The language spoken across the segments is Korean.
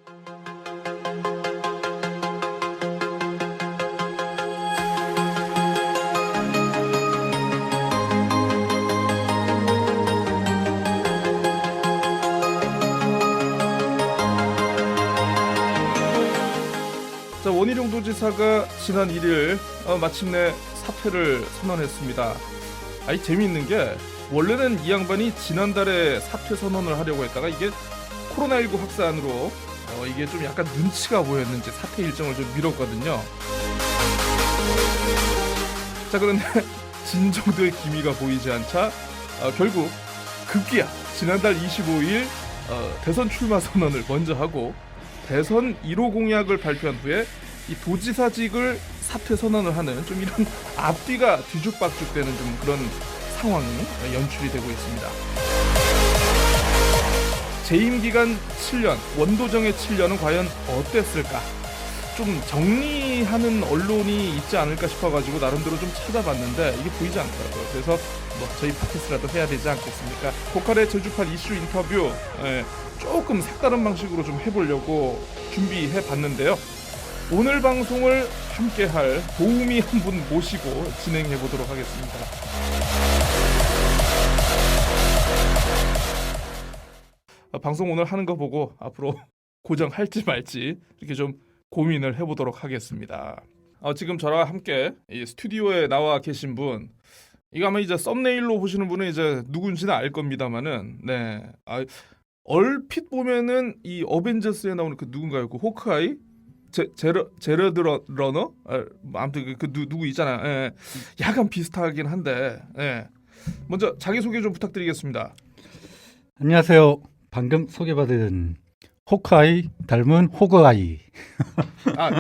자, 원희룡 도지사가 지난 1일 마침내 사퇴를 선언했습니다. 아이 재미있는 게 원래는 이 양반이 지난달에 사퇴 선언을 하려고 했다가 이게 코로나19 확산으로 이게 좀 약간 눈치가 보였는지 사퇴 일정을 좀 미뤘거든요. 자, 그런데 진정될 기미가 보이지 않자 결국 급기야 지난달 25일 대선 출마 선언을 먼저 하고 대선 1호 공약을 발표한 후에 이 도지사직을 사퇴 선언을 하는 좀 이런 앞뒤가 뒤죽박죽되는 좀 그런 상황이 연출이 되고 있습니다. 재임 기간 7년, 원도정의 7년은 과연 어땠을까? 좀 정리하는 언론이 있지 않을까 싶어가지고 나름대로 좀 찾아봤는데 이게 보이지 않더라고요. 그래서 뭐 저희 팟캐스트라도 해야 되지 않겠습니까? 고칼의 제주판 이슈 인터뷰 조금 색다른 방식으로 좀 해보려고 준비해봤는데요. 오늘 방송을 함께할 도우미 한 분 모시고 진행해보도록 하겠습니다. 방송 오늘 하는 거 보고 앞으로 고정할지 말지 이렇게 좀 고민을 해보도록 하겠습니다. 지금 저랑 함께 이 스튜디오에 나와 계신 분, 이거 아마 이제 썸네일로 보시는 분은 이제 누군지는 알 겁니다만은, 네, 얼핏 보면은 이 어벤져스에 나오는 그 누군가요? 그 호크아이, 제러드 러너, 아무튼 누구 있잖아요. 예, 약간 비슷하긴 한데, 예. 먼저 자기 소개 좀 부탁드리겠습니다. 안녕하세요. 방금 소개받은 호크아이 닮은 호그아이.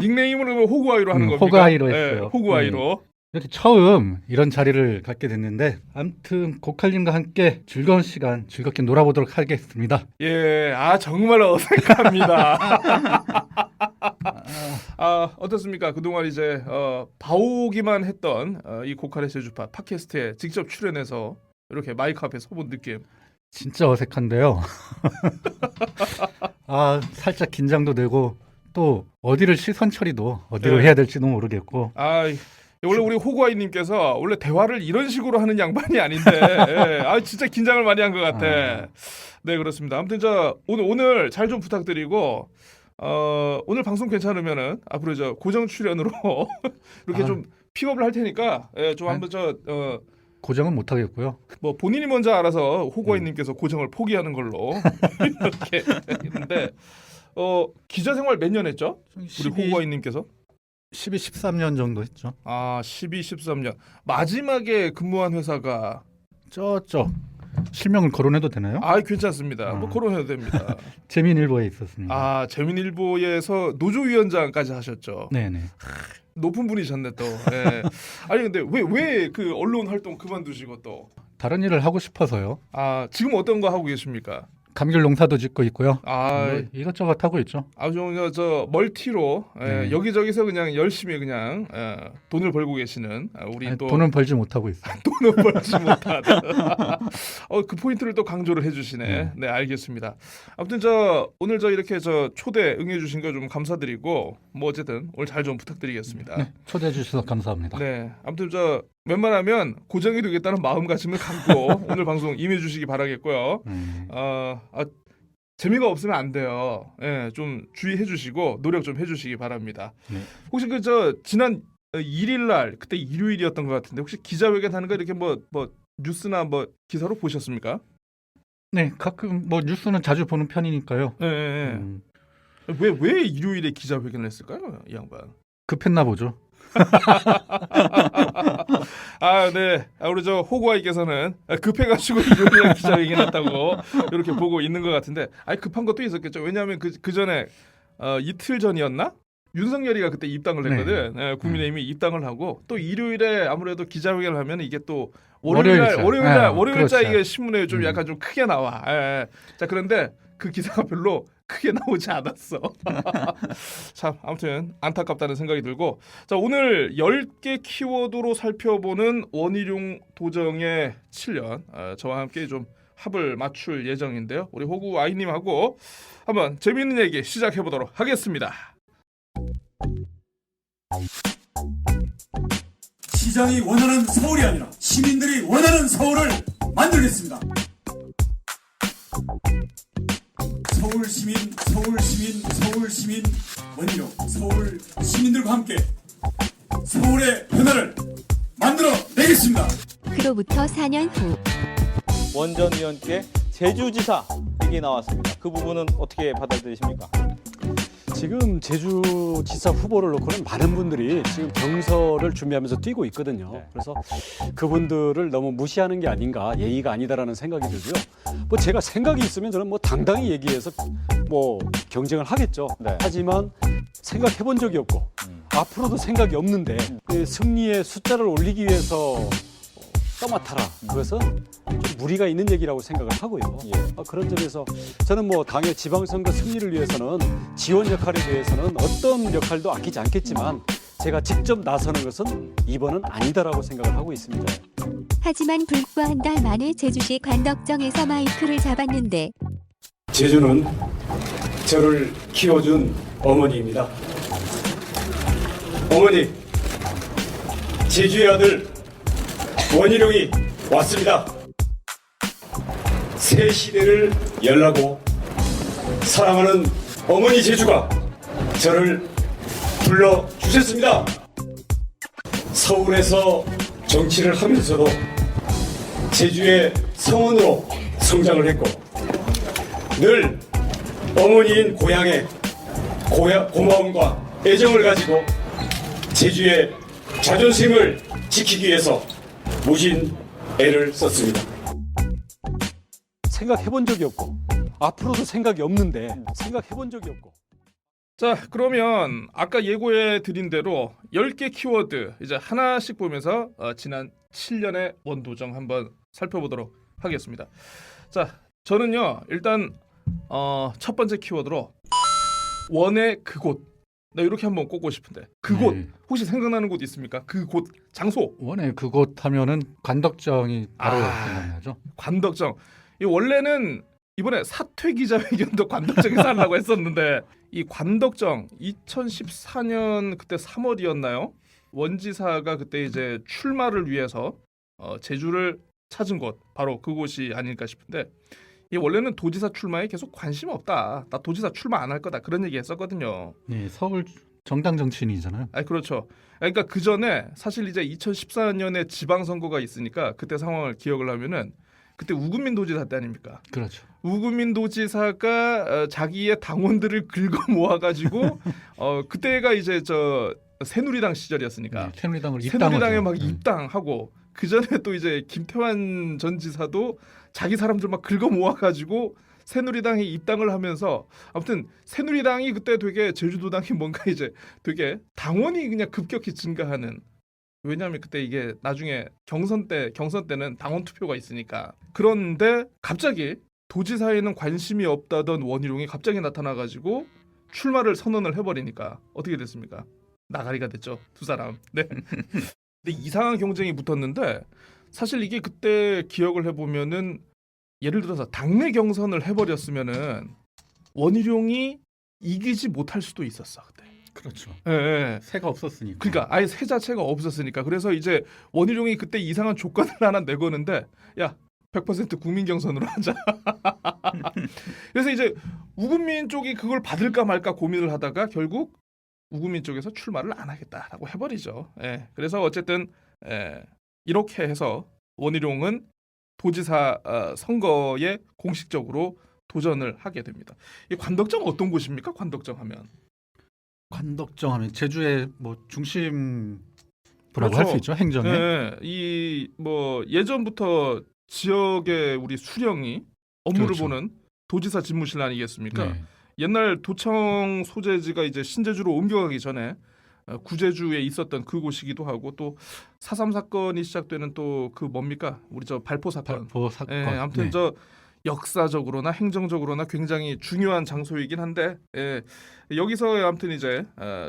닉네임으로 호그아이로 하는 겁니까? 호그아이로 했어요. 호그아이로. 이렇게 처음 이런 자리를 갖게 됐는데 아무튼 고칼님과 함께 즐거운 시간 즐겁게 놀아보도록 하겠습니다. 예, 정말 어색합니다. 어떻습니까? 그동안 이제 봐오기만 했던 이 고칼의 제주파 팟캐스트에 직접 출연해서 이렇게 마이크 앞에 서본 느낌. 진짜 어색한데요. 살짝 긴장도 되고 또 어디를 시선 처리도 어디로 해야 될지도 모르겠고. 원래 우리 호구아이님께서 원래 대화를 이런 식으로 하는 양반이 아닌데, 진짜 긴장을 많이 한 것 같아. 네, 그렇습니다. 아무튼 오늘 잘 좀 부탁드리고, 오늘 방송 괜찮으면은 앞으로 고정 출연으로 이렇게 좀 픽업을 할 테니까, 좀 한번 고정은 못 하겠고요. 뭐 본인이 먼저 알아서 호구아이님께서 고정을 포기하는 걸로 이렇게 했는데, 기자 생활 몇 년 했죠? 우리 호구아이님께서? 12, 13년 정도 했죠. 12, 13년. 마지막에 근무한 회사가 저쪽 실명을 거론해도 되나요? 괜찮습니다. 뭐 거론해도 됩니다. 재민일보에 있었습니다. 재민일보에서 노조위원장까지 하셨죠. 네네. 높은 분이셨네 또. 네. 근데 왜 그 언론 활동 그만두시고 또 다른 일을 하고 싶어서요. 지금 어떤 거 하고 계십니까? 감귤 농사도 짓고 있고요. 이것저것 하고 있죠. 저 멀티로 여기저기서 그냥 열심히 그냥 돈을 벌고 계시는 우리 또 돈은 벌지 못하고 있어요. 돈은 벌지 못하다. 그 포인트를 또 강조를 해주시네. 네, 알겠습니다. 아무튼 오늘 이렇게 초대 응해주신 거 좀 감사드리고 뭐 어쨌든 오늘 잘 좀 부탁드리겠습니다. 네, 초대해 주셔서 감사합니다. 네, 아무튼 웬만하면 고정이 되겠다는 마음가짐을 갖고 오늘 방송 임해주시기 바라겠고요. 재미가 없으면 안 돼요. 좀 주의해주시고 노력 좀 해주시기 바랍니다. 네. 혹시 지난 1일 날 그때 일요일이었던 것 같은데 혹시 기자회견 하는 거 이렇게 뭐 뉴스나 뭐 기사로 보셨습니까? 네, 가끔 뭐 뉴스는 자주 보는 편이니까요. 네. 왜 일요일에 기자회견을 했을까요, 이 양반? 급했나 보죠. 네. 우리 호구아이께서는 급해가지고 일요일에 기자회견했다고 이렇게 보고 있는 것 같은데, 급한 것도 있었겠죠. 왜냐하면 그 전에 이틀 전이었나? 윤석열이가 그때 입당을 했거든. 국민의힘이 입당을 하고 또 일요일에 아무래도 기자회견을 하면 이게 또 월요일자 이게 신문에 좀 약간 좀 크게 나와. 자, 그런데 그 기사가 별로 크게 나오지 않았어. 참 아무튼 안타깝다는 생각이 들고, 자, 오늘 10개 키워드로 살펴보는 원희룡 도정의 7년, 저와 함께 좀 합을 맞출 예정인데요. 우리 호구 아이님하고 한번 재미있는 얘기 시작해 보도록 하겠습니다. 시장이 원하는 서울이 아니라 시민들이 원하는 서울을 만들겠습니다. 서울 시민, 서울 시민, 서울 시민, 원희룡, 서울 시민들과 함께 서울의 변화를 만들어 내겠습니다. 그로부터 4년 후 원전 의원께 제주지사 얘기 나왔습니다. 그 부분은 어떻게 받아들이십니까? 지금 제주지사 후보를 놓고는 많은 분들이 지금 경선을 준비하면서 뛰고 있거든요. 네. 그래서 그분들을 너무 무시하는 게 아닌가, 예의가 아니다라는 생각이 들고요. 뭐 제가 생각이 있으면 저는 뭐 당당히 얘기해서 뭐 경쟁을 하겠죠. 네. 하지만 생각해 본 적이 없고 앞으로도 생각이 없는데 그 승리의 숫자를 올리기 위해서 떠맡아라. 그것은 좀 무리가 있는 얘기라고 생각을 하고요. 예. 그런 점에서 저는 뭐 당의 지방선거 승리를 위해서는 지원 역할에 대해서는 어떤 역할도 아끼지 않겠지만 제가 직접 나서는 것은 이번은 아니다라고 생각을 하고 있습니다. 하지만 불과 한 달 만에 제주시 관덕정에서 마이크를 잡았는데 제주는 저를 키워준 어머니입니다. 어머니, 제주의 아들 원희룡이 왔습니다. 새 시대를 열라고 사랑하는 어머니 제주가 저를 불러주셨습니다. 서울에서 정치를 하면서도 제주의 성원으로 성장을 했고 늘 어머니인 고향에 고마움과 애정을 가지고 제주의 자존심을 지키기 위해서 무진 애를 썼습니다. 생각해 본 적이 없고 앞으로도 생각이 없는데 생각해 본 적이 없고 자, 그러면 아까 예고해 드린 대로 10개 키워드 이제 하나씩 보면서 지난 7년의 원도정 한번 살펴보도록 하겠습니다. 자, 저는요 일단 첫 번째 키워드로 원의 그곳. 나 이렇게 한번 꼽고 싶은데 그곳 네. 혹시 생각나는 곳 있습니까? 그곳 장소 원래 그곳 하면은 관덕정이 바로 생각나죠. 관덕정. 이 원래는 이번에 사퇴 기자회견도 관덕정에서 하려고 했었는데 이 관덕정 2014년 그때 3월이었나요? 원지사가 그때 이제 출마를 위해서 제주를 찾은 곳 바로 그곳이 아닐까 싶은데 이 원래는 도지사 출마에 계속 관심 없다. 나 도지사 출마 안 할 거다. 그런 얘기 했었거든요. 네, 서울 정당 정치인이잖아요. 아 그렇죠. 그러니까 그 전에 사실 이제 2014년에 지방선거가 있으니까 그때 상황을 기억을 하면은 그때 우금민 도지사 때 아닙니까? 그렇죠. 우금민 도지사가 자기의 당원들을 긁어 모아가지고 그때가 이제 저 새누리당 시절이었으니까 네, 새누리당을 새누리당에 입당하죠. 막 입당하고 그 전에 또 이제 김태환 전 지사도 자기 사람들 막 긁어 모아가지고 새누리당에 입당을 하면서 아무튼 새누리당이 그때 되게 제주도당이 뭔가 이제 되게 당원이 그냥 급격히 증가하는 왜냐하면 그때 이게 나중에 경선 때는 당원 투표가 있으니까 그런데 갑자기 도지사에는 관심이 없다던 원희룡이 갑자기 나타나가지고 출마를 선언을 해버리니까 어떻게 됐습니까? 나가리가 됐죠 두 사람. 네. 근데 이상한 경쟁이 붙었는데 사실 이게 그때 기억을 해보면은 예를 들어서 당내 경선을 해버렸으면은 원희룡이 이기지 못할 수도 있었어 그때. 그렇죠. 예, 예. 새가 없었으니까. 그러니까 아예 새 자체가 없었으니까 그래서 이제 원희룡이 그때 이상한 조건을 하나 내거는데 야 100% 국민 경선으로 하자. 그래서 이제 우금민 쪽이 그걸 받을까 말까 고민을 하다가 결국 우금민 쪽에서 출마를 안 하겠다라고 해버리죠. 예. 그래서 어쨌든 이렇게 해서 원희룡은 도지사 선거에 공식적으로 도전을 하게 됩니다. 이 관덕정 어떤 곳입니까? 관덕정 하면 관덕정 하면 제주의 뭐 중심부라고 그렇죠. 할 수 있죠. 행정에. 네, 이 뭐 예전부터 지역의 우리 수령이 업무를 그렇죠. 보는 도지사 집무실 아니겠습니까? 네. 옛날 도청 소재지가 이제 신제주로 옮겨가기 전에 구제주에 있었던 그곳이기도 하고 또 4.3 사건이 시작되는 또 그 뭡니까? 우리 저 발포 사건. 발포 사건. 예, 아무튼 네. 저 역사적으로나 행정적으로나 굉장히 중요한 장소이긴 한데 여기서 아무튼 이제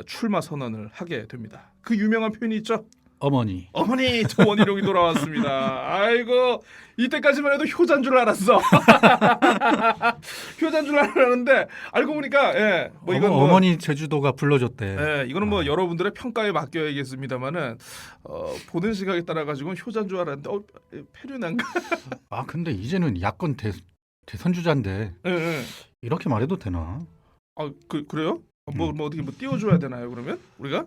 출마 선언을 하게 됩니다. 그 유명한 표현이 있죠. 어머니. 어머니 저 원희룡이 돌아왔습니다. 아이고 이때까지만 해도 효자인 줄 알았어. 효자인 줄 알았는데 알고 보니까 뭐 이건 뭐, 어머니 제주도가 불러줬대. 이거는 뭐 여러분들의 평가에 맡겨야겠습니다만은 보는 시각에 따라 가지고는 효자인 줄 알았는데 패륜한가? 아 근데 이제는 야권 대선 주자인데 이렇게 말해도 되나? 그래요? 뭐 어떻게 뭐 띄워줘야 되나요 그러면 우리가?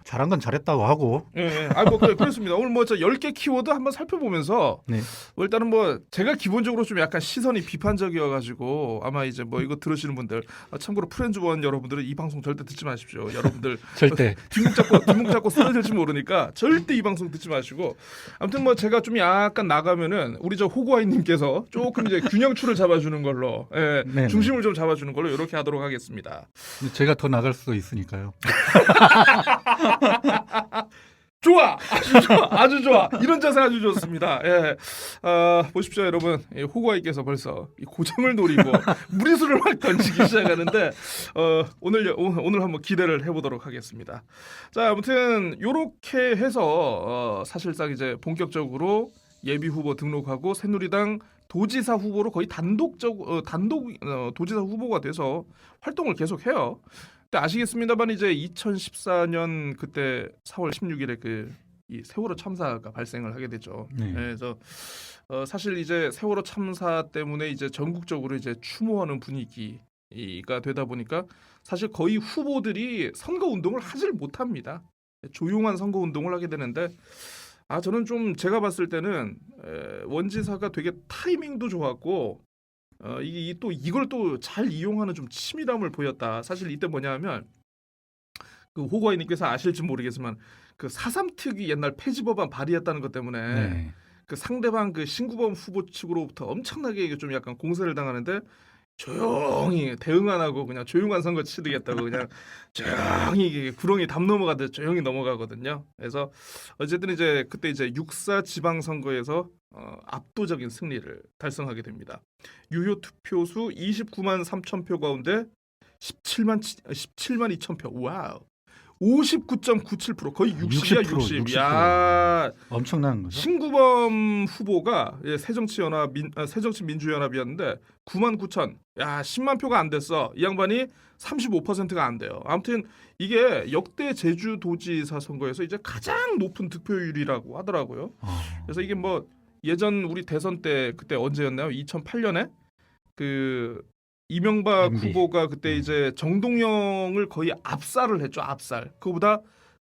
잘한 건 잘했다고 하고. 뭐 그렇습니다. 오늘 뭐 저 10개 키워드 한번 살펴보면서 네. 일단은 뭐 제가 기본적으로 좀 약간 시선이 비판적이어가지고 아마 이제 뭐 이거 들으시는 분들 참고로 프렌즈원 여러분들은 이 방송 절대 듣지 마십시오. 여러분들 절대. 뒷목 잡고 쓰러질지 모르니까 절대 이 방송 듣지 마시고 아무튼 뭐 제가 좀 약간 나가면은 우리 저 호구아이님께서 조금 이제 균형추를 잡아주는 걸로 네네. 중심을 좀 잡아주는 걸로 이렇게 하도록 하겠습니다. 제가 더 나갈 수도 있으니까요. 좋아, 아주 좋아. 이런 자세 아주 좋습니다. 보십시오, 여러분. 호구아이께서 벌써 이 고정을 노리고 무리수를 막 던지기 시작하는데 오늘 한번 기대를 해보도록 하겠습니다. 자, 아무튼 요렇게 해서 사실상 이제 본격적으로 예비 후보 등록하고 새누리당 도지사 후보로 거의 단독 도지사 후보가 돼서 활동을 계속해요. 근데 아시겠습니다만 이제 2014년 그때 4월 16일에 이 세월호 참사가 발생을 하게 됐죠. 네. 그래서 사실 이제 세월호 참사 때문에 이제 전국적으로 이제 추모하는 분위기가 되다 보니까 사실 거의 후보들이 선거 운동을 하질 못합니다. 조용한 선거 운동을 하게 되는데 저는 좀 제가 봤을 때는 원지사가 되게 타이밍도 좋았고 이걸 또 잘 이용하는 좀 치밀함을 보였다. 사실 이때 뭐냐면 그 호구아이님께서 아실지 모르겠지만 그 4.3 특위 옛날 폐지법안 발의했다는 것 때문에 네. 그 상대방 그 신구범 후보 측으로부터 엄청나게 좀 약간 공세를 당하는데 조용히 대응 안 하고 그냥 조용한 선거 치르겠다고 그냥 조용히 구렁이 담 넘어가듯 조용히 넘어가거든요. 그래서 어쨌든 이제 그때 이제 6.4 지방선거에서 압도적인 승리를 달성하게 됩니다. 유효 투표수 29만 3천 표 가운데 17만 2천 표. 와우. 59.97% 거의 60이야 60. 60%. 야, 엄청난 거죠. 신구범 후보가 새정치민주연합이었는데 9만 9천. 야, 10만 표가 안 됐어. 이 양반이 35%가 안 돼요. 아무튼 이게 역대 제주도지사 선거에서 이제 가장 높은 득표율이라고 하더라고요. 그래서 이게 뭐 예전 우리 대선 때 그때 언제였나요? 2008년에 그 이명박 MB. 후보가 그때 이제 정동영을 거의 압살을 했죠. 압살. 그거보다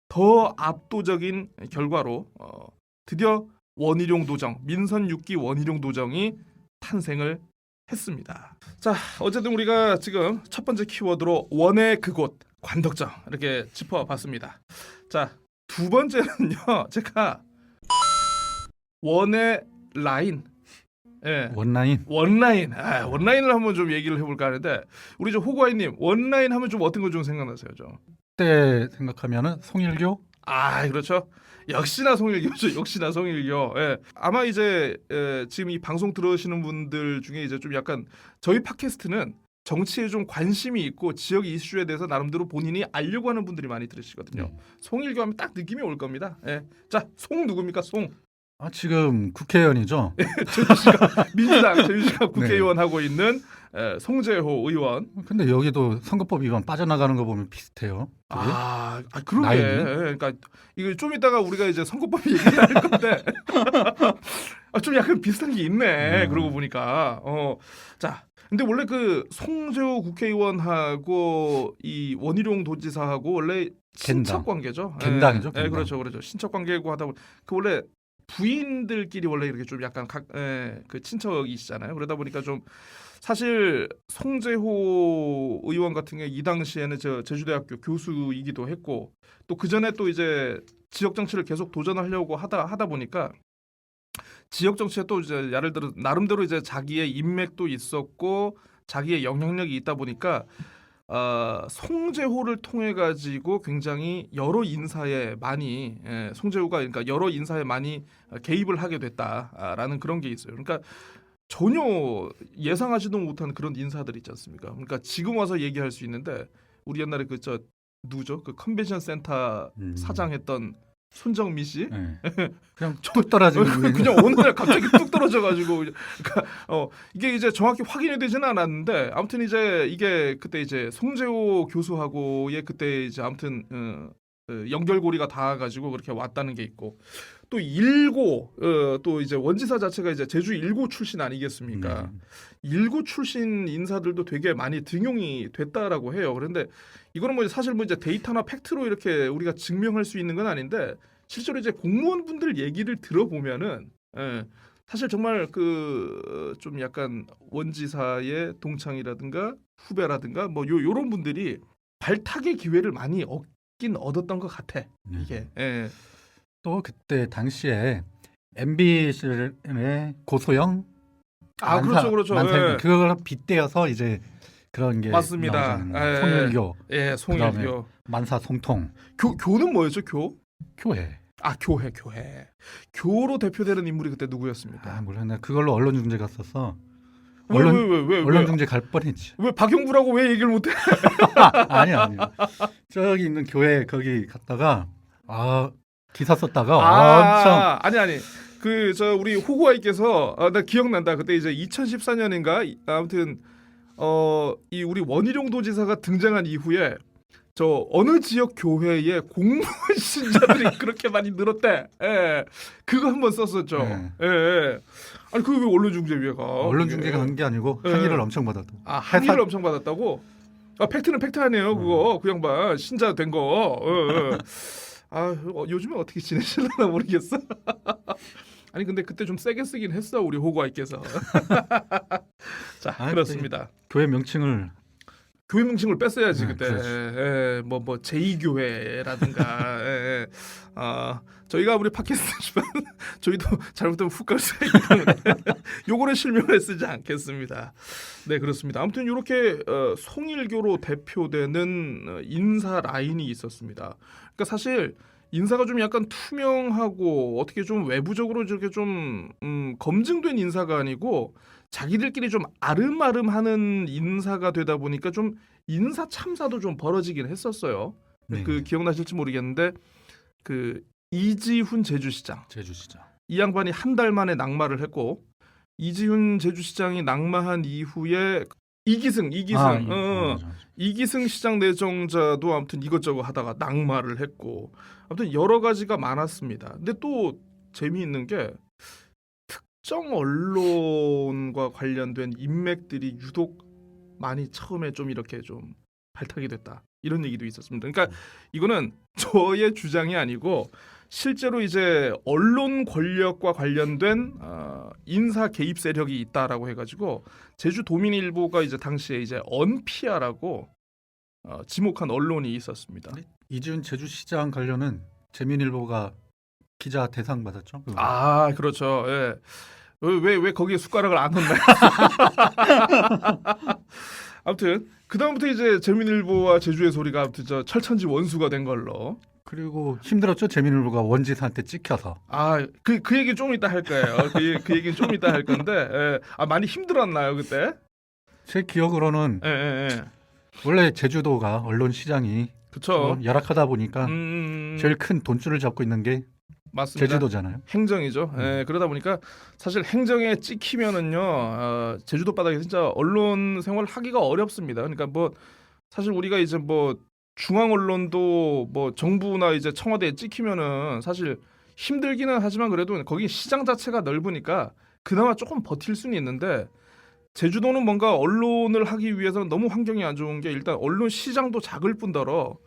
더 압도적인 결과로 드디어 원희룡 도정, 민선 6기 원희룡 도정이 탄생을 했습니다. 자, 어쨌든 우리가 지금 첫 번째 키워드로 원의 그곳 관덕정 이렇게 짚어봤습니다. 자, 두 번째는요. 제가 원의 라인. 원라인. 원라인. 원라인을 한번 좀 얘기를 해볼까 하는데 우리 저 호구아이님 원라인 하면 좀 어떤 거 좀 생각나세요, 좀? 그때 생각하면은 송일교. 그렇죠. 역시나 송일교죠. 역시나 송일교. 아마 이제 지금 이 방송 들으시는 분들 중에 이제 좀 약간 저희 팟캐스트는 정치에 좀 관심이 있고 지역 이슈에 대해서 나름대로 본인이 알려고 하는 분들이 많이 들으시거든요. 송일교 하면 딱 느낌이 올 겁니다. 자, 송 누굽니까? 송. 지금 국회의원이죠. 민주당 제주시가 국회의원 하고 있는 송재호 의원. 근데 여기도 선거법 위반 빠져나가는 거 보면 비슷해요. 그러게. 나이는? 그러니까 이거 좀 이따가 우리가 이제 선거법 얘기할 건데 좀 약간 비슷한 게 있네. 그러고 보니까. 자, 근데 원래 그 송재호 국회의원하고 이 원희룡 도지사하고 원래 친척 관계죠. 겐당이죠. 겐당. 그렇죠. 친척 관계고 하다 보니 그 원래 부인들끼리 원래 이렇게 좀 약간 그 친척이시잖아요. 그러다 보니까 좀 사실 송재호 의원 같은 경우 이 당시에는 저 제주대학교 교수이기도 했고 또 그 전에 또 이제 지역 정치를 계속 도전하려고 하다 보니까 지역 정치에 또 이제 예를 들어 나름대로 이제 자기의 인맥도 있었고 자기의 영향력이 있다 보니까 송재호를 통해 가지고 굉장히 여러 인사에 많이 송재호가 그러니까 여러 인사에 많이 개입을 하게 됐다라는 그런 게 있어요. 그러니까 전혀 예상하지도 못한 그런 인사들 있지 않습니까? 그러니까 지금 와서 얘기할 수 있는데 우리 옛날에 누구죠? 그 컨벤션 센터 사장했던 손정미 씨. 네. 그냥 뚝 떨어지고 그냥 어느 날 갑자기 뚝 떨어져가지고 그러니까 이게 이제 정확히 확인이 되지는 않았는데 아무튼 이제 이게 그때 이제 송재호 교수하고의 그때 이제 아무튼 연결고리가 닿아가지고 그렇게 왔다는 게 있고 또 일고 또 이제 원지사 자체가 이제 제주 일고 출신 아니겠습니까? 일고 출신 인사들도 되게 많이 등용이 됐다라고 해요. 그런데 이거는 뭐 사실 뭐 이제 데이터나 팩트로 이렇게 우리가 증명할 수 있는 건 아닌데 실제로 이제 공무원분들 얘기를 들어보면은 사실 정말 그 좀 약간 원지사의 동창이라든가 후배라든가 뭐 요런 분들이 발탁의 기회를 많이 얻긴 얻었던 것 같아. 이게. 또 그때 당시에 MBC의 고소영 그렇죠. 만사 그걸 빗대어서 이제 그런 게 맞습니다. 나오잖아요. 송일교, 송일교. 만사 송통, 교는 뭐였죠? 교회. 교회. 교로 대표되는 인물이 그때 누구였습니까? 몰랐네. 그걸로 언론중재 갔었어. 왜? 언론중재 갈 뻔했지. 왜 박영부라고 왜 얘기를 못해? 아니야. 저기 있는 교회 거기 갔다가 기사 썼다가 엄청 아니 그 저 우리 호구아이께서 나 기억난다. 그때 이제 2014년인가 아무튼 이 우리 원희룡 도지사가 등장한 이후에 저 어느 지역 교회에 공무원 신자들이 그렇게 많이 늘었대. 그거 한번 썼었죠. 아니 그게 왜 언론중재위가? 언론중재가 한 게 아니고 항의를 엄청 받았다. 항의를 엄청 받았다고? 팩트는 팩트 아니에요. 그거 그 양반 신자 된 거. 요즘에 어떻게 지내실려나 모르겠어. 아니 근데 그때 좀 세게 쓰긴 했어 우리 호구아이께서. 자 그렇습니다. 교회 명칭을 뺐어야지 그때. 뭐 제2교회라든가. 저희가 우리 팟캐스트지만 저희도 잘못하면 훅 갈 수가 있기 때문에 요거는 실명을 쓰지 않겠습니다. 네 그렇습니다. 아무튼 이렇게 송일교로 대표되는 인사 라인이 있었습니다. 그러니까 사실 인사가 좀 약간 투명하고 어떻게 좀 외부적으로 저렇게 좀 검증된 인사가 아니고 자기들끼리 좀 아름아름하는 인사가 되다 보니까 좀 인사 참사도 좀 벌어지긴 했었어요. 네. 그 기억나실지 모르겠는데 그 이지훈 제주시장 이 양반이 한 달 만에 낙마를 했고 이지훈 제주시장이 낙마한 이후에 이기승 시장 내정자도 아무튼 이것저것 하다가 낙마를 했고 아무튼 여러 가지가 많았습니다. 근데 또 재미있는 게 특정 언론과 관련된 인맥들이 유독 많이 처음에 좀 이렇게 좀 발탁이 됐다 이런 얘기도 있었습니다. 그러니까 이거는 저의 주장이 아니고 실제로 이제 언론 권력과 관련된 인사 개입 세력이 있다라고 해가지고 제주도민일보가 이제 당시에 이제 언피아라고 지목한 언론이 있었습니다. 이지훈 제주시장 관련은 재민일보가 기자 대상 받았죠. 그렇죠. 예. 왜 거기에 숟가락을 안 얹나요? 아무튼 그 다음부터 이제 재민일보와 제주의 소리가 아무튼 저 철천지 원수가 된 걸로. 그리고 힘들었죠. 재민일보가 원지사한테 찍혀서. 그 얘기 좀 이따 할 거예요. 그 얘기는 좀 이따 할 건데. 많이 힘들었나요 그때? 제 기억으로는 원래 제주도가 언론 시장이 그렇죠. 열악하다 보니까 제일 큰 돈줄을 잡고 있는 게 맞습니다. 제주도잖아요. 행정이죠. 그러다 보니까 사실 행정에 찍히면은요 제주도 바닥에 진짜 언론 생활 하기가 어렵습니다. 그러니까 뭐 사실 우리가 이제 뭐 중앙 언론도 뭐 정부나 이제 청와대에 찍히면은 사실 힘들기는 하지만 그래도 거기 시장 자체가 넓으니까 그나마 조금 버틸 수는 있는데 제주도는 뭔가 언론을 하기 위해서는 너무 환경이 안 좋은 게 일단 언론 시장도 작을 뿐더러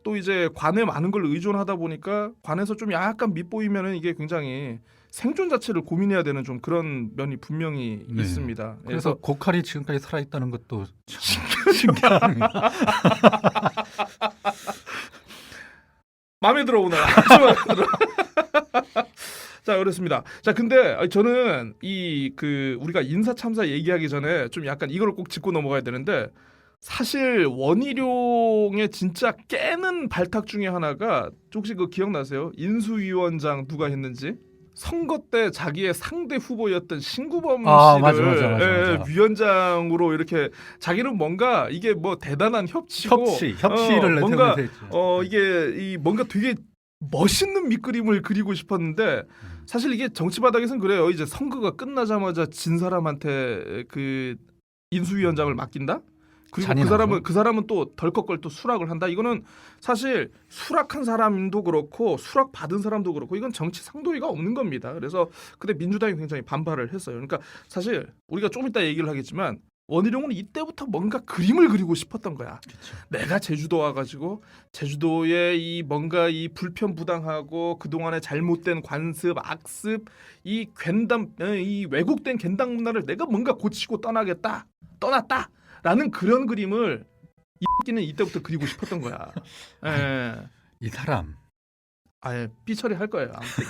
또 이제 관에 많은 걸 의존하다 보니까 관에서 좀 약간 밑보이면은 이게 굉장히 생존 자체를 고민해야 되는 좀 그런 면이 분명히 있습니다. 그래서 고칼이 지금까지 살아있다는 것도 신기합니다. 마음에 들어 오늘 아주 마음에 들어. 자 그렇습니다. 자 근데 저는 우리가 인사 참사 얘기하기 전에 좀 약간 이걸 꼭 짚고 넘어가야 되는데 사실 원희룡의 진짜 깨는 발탁 중에 하나가 혹시 그 기억나세요? 인수위원장 누가 했는지? 선거 때 자기의 상대 후보였던 신구범 씨를 맞아. 위원장으로 이렇게 자기는 뭔가 이게 뭐 대단한 협치를 뭔가 이게 뭔가 되게 멋있는 밑그림을 그리고 싶었는데 사실 이게 정치 바닥에서는 그래요. 이제 선거가 끝나자마자 진 사람한테 그 인수위원장을 맡긴다. 그리고 잔인하죠. 그 사람은 또 덜컥걸 또 수락을 한다. 이거는 사실 수락한 사람도 그렇고 수락 받은 사람도 그렇고 이건 정치 상도위가 없는 겁니다. 그래서 그때 민주당이 굉장히 반발을 했어요. 그러니까 사실 우리가 좀 이따 얘기를 하겠지만 원희룡은 이때부터 뭔가 그림을 그리고 싶었던 거야. 내가 제주도 와가지고 제주도의 이 뭔가 이 불편부당하고 그동안의 잘못된 관습, 악습, 이 이 왜곡된 괜당 문화를 내가 뭔가 고치고 떠났다라는 그런 그림을 이 새끼는 이때부터 그리고 싶었던 거야. 예. 이 사람 아예 삐처리 할 거예요. 아무튼.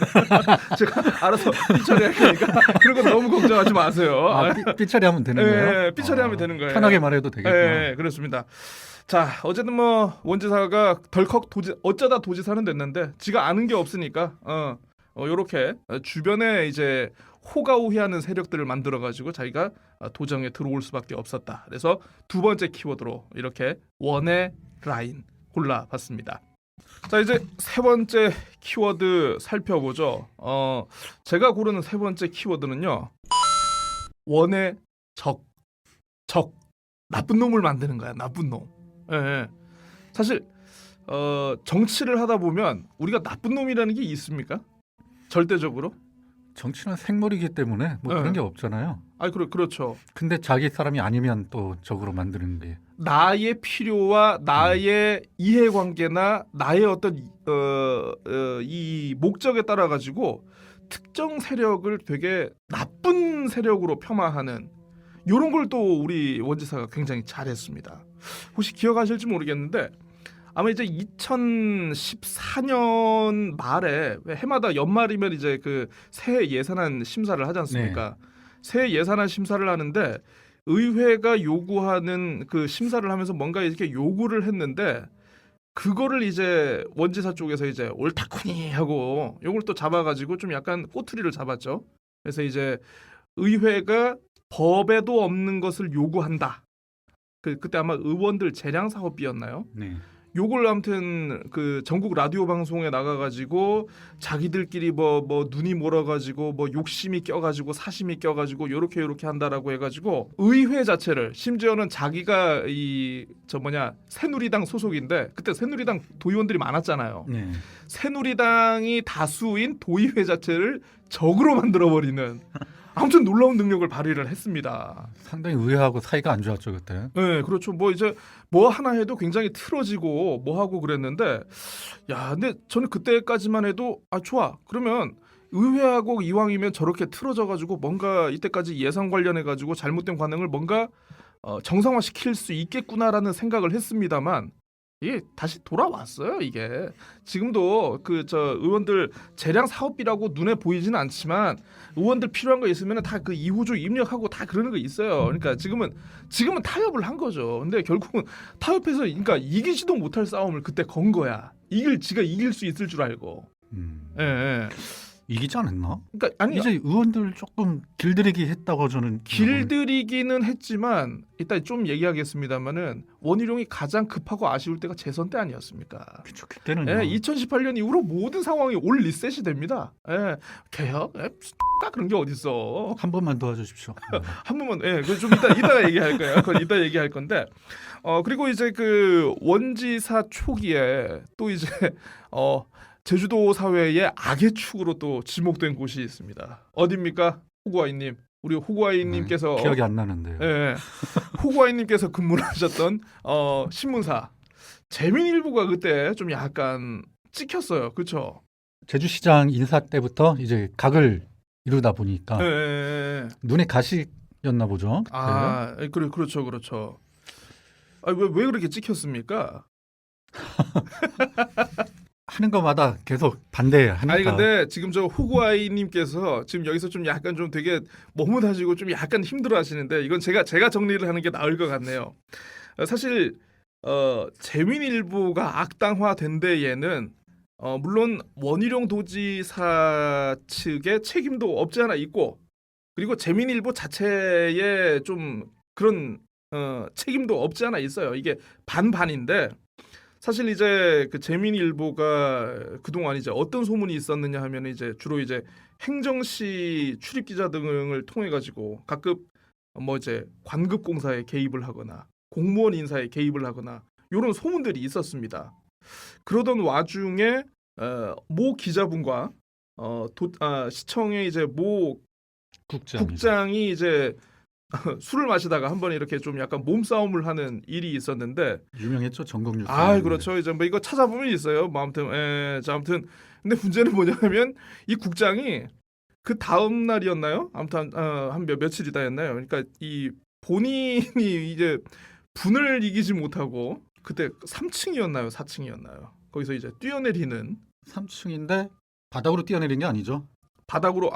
제가 알아서 삐처리 할 거니까 그런 건 너무 걱정하지 마세요. 삐처리하면 되는 거예요? 삐처리하면 되는 거예요. 편하게 말해도 되겠구나. 네, 그렇습니다. 자, 어쨌든 뭐 원지사가 덜컥 어쩌다 도지사는 됐는데 지가 아는 게 없으니까 요렇게 주변에 이제 호가호위하는 세력들을 만들어 가지고 자기가 도정에 들어올 수밖에 없었다. 그래서 두 번째 키워드로 이렇게 원의 라인 골라봤습니다. 자, 이제 세 번째 키워드 살펴보죠. 제가 고르는 세 번째 키워드는요. 원의 적. 나쁜 놈을 만드는 거야. 나쁜 놈. 예. 사실 정치를 하다 보면 우리가 나쁜 놈이라는 게 있습니까? 절대적으로? 정치는 생물이기 때문에 뭐 네. 그런 게 없잖아요. 그렇죠. 근데 자기 사람이 아니면 또 적으로 만드는 게 나의 필요와 나의 이해관계나 나의 어떤 이 목적에 따라 가지고 특정 세력을 되게 나쁜 세력으로 폄하하는 이런 걸 또 우리 원지사가 굉장히 잘했습니다. 혹시 기억하실지 모르겠는데 아마 이제 2014년 말에 왜 해마다 연말이면 이제 그 새해 예산안 심사를 하지 않습니까? 새해 예산안 심사를 하는데 의회가 요구하는 그 심사를 하면서 뭔가 이렇게 요구를 했는데 그거를 이제 원지사 쪽에서 이제 옳다쿠니 하고 요걸 또 잡아가지고 좀 약간 꼬투리를 잡았죠. 그래서 이제 의회가 법에도 없는 것을 요구한다. 그때 아마 의원들 재량 사업비였나요? 네. 요걸 아무튼 그 전국 라디오 방송에 나가가지고 자기들끼리 뭐 눈이 멀어가지고 뭐 욕심이 껴가지고 사심이 껴가지고 요렇게 한다라고 해가지고 의회 자체를 심지어는 자기가 새누리당 소속인데 그때 새누리당 도의원들이 많았잖아요. 네. 새누리당이 다수인 도의회 자체를 적으로 만들어버리는 아무튼 놀라운 능력을 발휘를 했습니다. 상당히 의회하고 사이가 안 좋았죠 그때. 네, 그렇죠. 뭐 이제 뭐 하나 해도 굉장히 틀어지고 뭐 하고 그랬는데, 야, 근데 저는 그때까지만 해도 좋아. 그러면 의회하고 이왕이면 저렇게 틀어져가지고 뭔가 이때까지 예산 관련해가지고 잘못된 관행을 뭔가 정상화시킬 수 있겠구나라는 생각을 했습니다만. 이게 다시 돌아왔어요. 이게 지금도 의원들 재량 사업비라고 눈에 보이지는 않지만 의원들 필요한 거 있으면 다 그 이후조 입력하고 다 그러는 거 있어요. 그러니까 지금은 타협을 한 거죠. 근데 결국은 타협해서 그러니까 이기지도 못할 싸움을 그때 건 거야. 지가 이길 수 있을 줄 알고. 예. 이기지 않았나? 그러니까 이제 의원들 조금 길들이기 했다고 저는 길들이기는 했지만 이따 좀 얘기하겠습니다만은 원희룡이 가장 급하고 아쉬울 때가 재선 때 아니었습니까? 그렇죠. 그때는 2018년 이후로 모든 상황이 올 리셋이 됩니다. 개혁, 그런 게 어딨어? 한 번만 도와주십시오. 한 번만, 그건 좀 이따가 얘기할 거예요. 그건 이따 얘기할 건데, 그리고 이제 그 원지사 초기에 또 이제 제주도 사회의 악의 축으로 또 지목된 곳이 있습니다. 어디입니까? 호구아이님. 우리 호구아이님께서 기억이 안 나는데요. 호구아이님께서 근무를 하셨던 신문사 재민일보가 그때 좀 약간 찍혔어요. 그렇죠? 제주시장 인사 때부터 이제 각을 이루다 보니까 눈에 가시였나 보죠. 그때가. 그렇죠. 왜 그렇게 찍혔습니까? 하는 것마다 계속 반대하니까. 근데 지금 저 호구아이님께서 지금 여기서 좀 약간 좀 되게 머뭇하시고 좀 약간 힘들어하시는데 이건 제가 정리를 하는 게 나을 것 같네요. 사실 재민일보가 악당화된 데에는 물론 원희룡 도지사 측의 책임도 없지 않아 있고 그리고 재민일보 자체에 좀 그런 책임도 없지 않아 있어요. 이게 반반인데 사실 이제 그 재민일보가 그동안 이제 어떤 소문이 있었느냐 하면 이제 주로 이제 행정시 출입 기자 등을 통해 가지고 각급 뭐 이제 관급 공사에 개입을 하거나 공무원 인사에 개입을 하거나 이런 소문들이 있었습니다. 그러던 와중에 모 기자분과 시청의 이제 모 국장이 이제 술을 마시다가 한번 이렇게 좀 약간 몸싸움을 하는 일이 있었는데 유명했죠, 전국 뉴스. 그렇죠. 이제 뭐 이거 찾아보면 있어요. 뭐 아무튼 자 아무튼 근데 문제는 뭐냐면 이 국장이 그 다음 날이었나요? 아무튼 한 며칠이다 했나요? 그러니까 이 본인이 이제 분을 이기지 못하고 그때 3층이었나요? 4층이었나요? 거기서 이제 뛰어내리는 3층인데 바닥으로 뛰어내린 게 아니죠. 바닥으로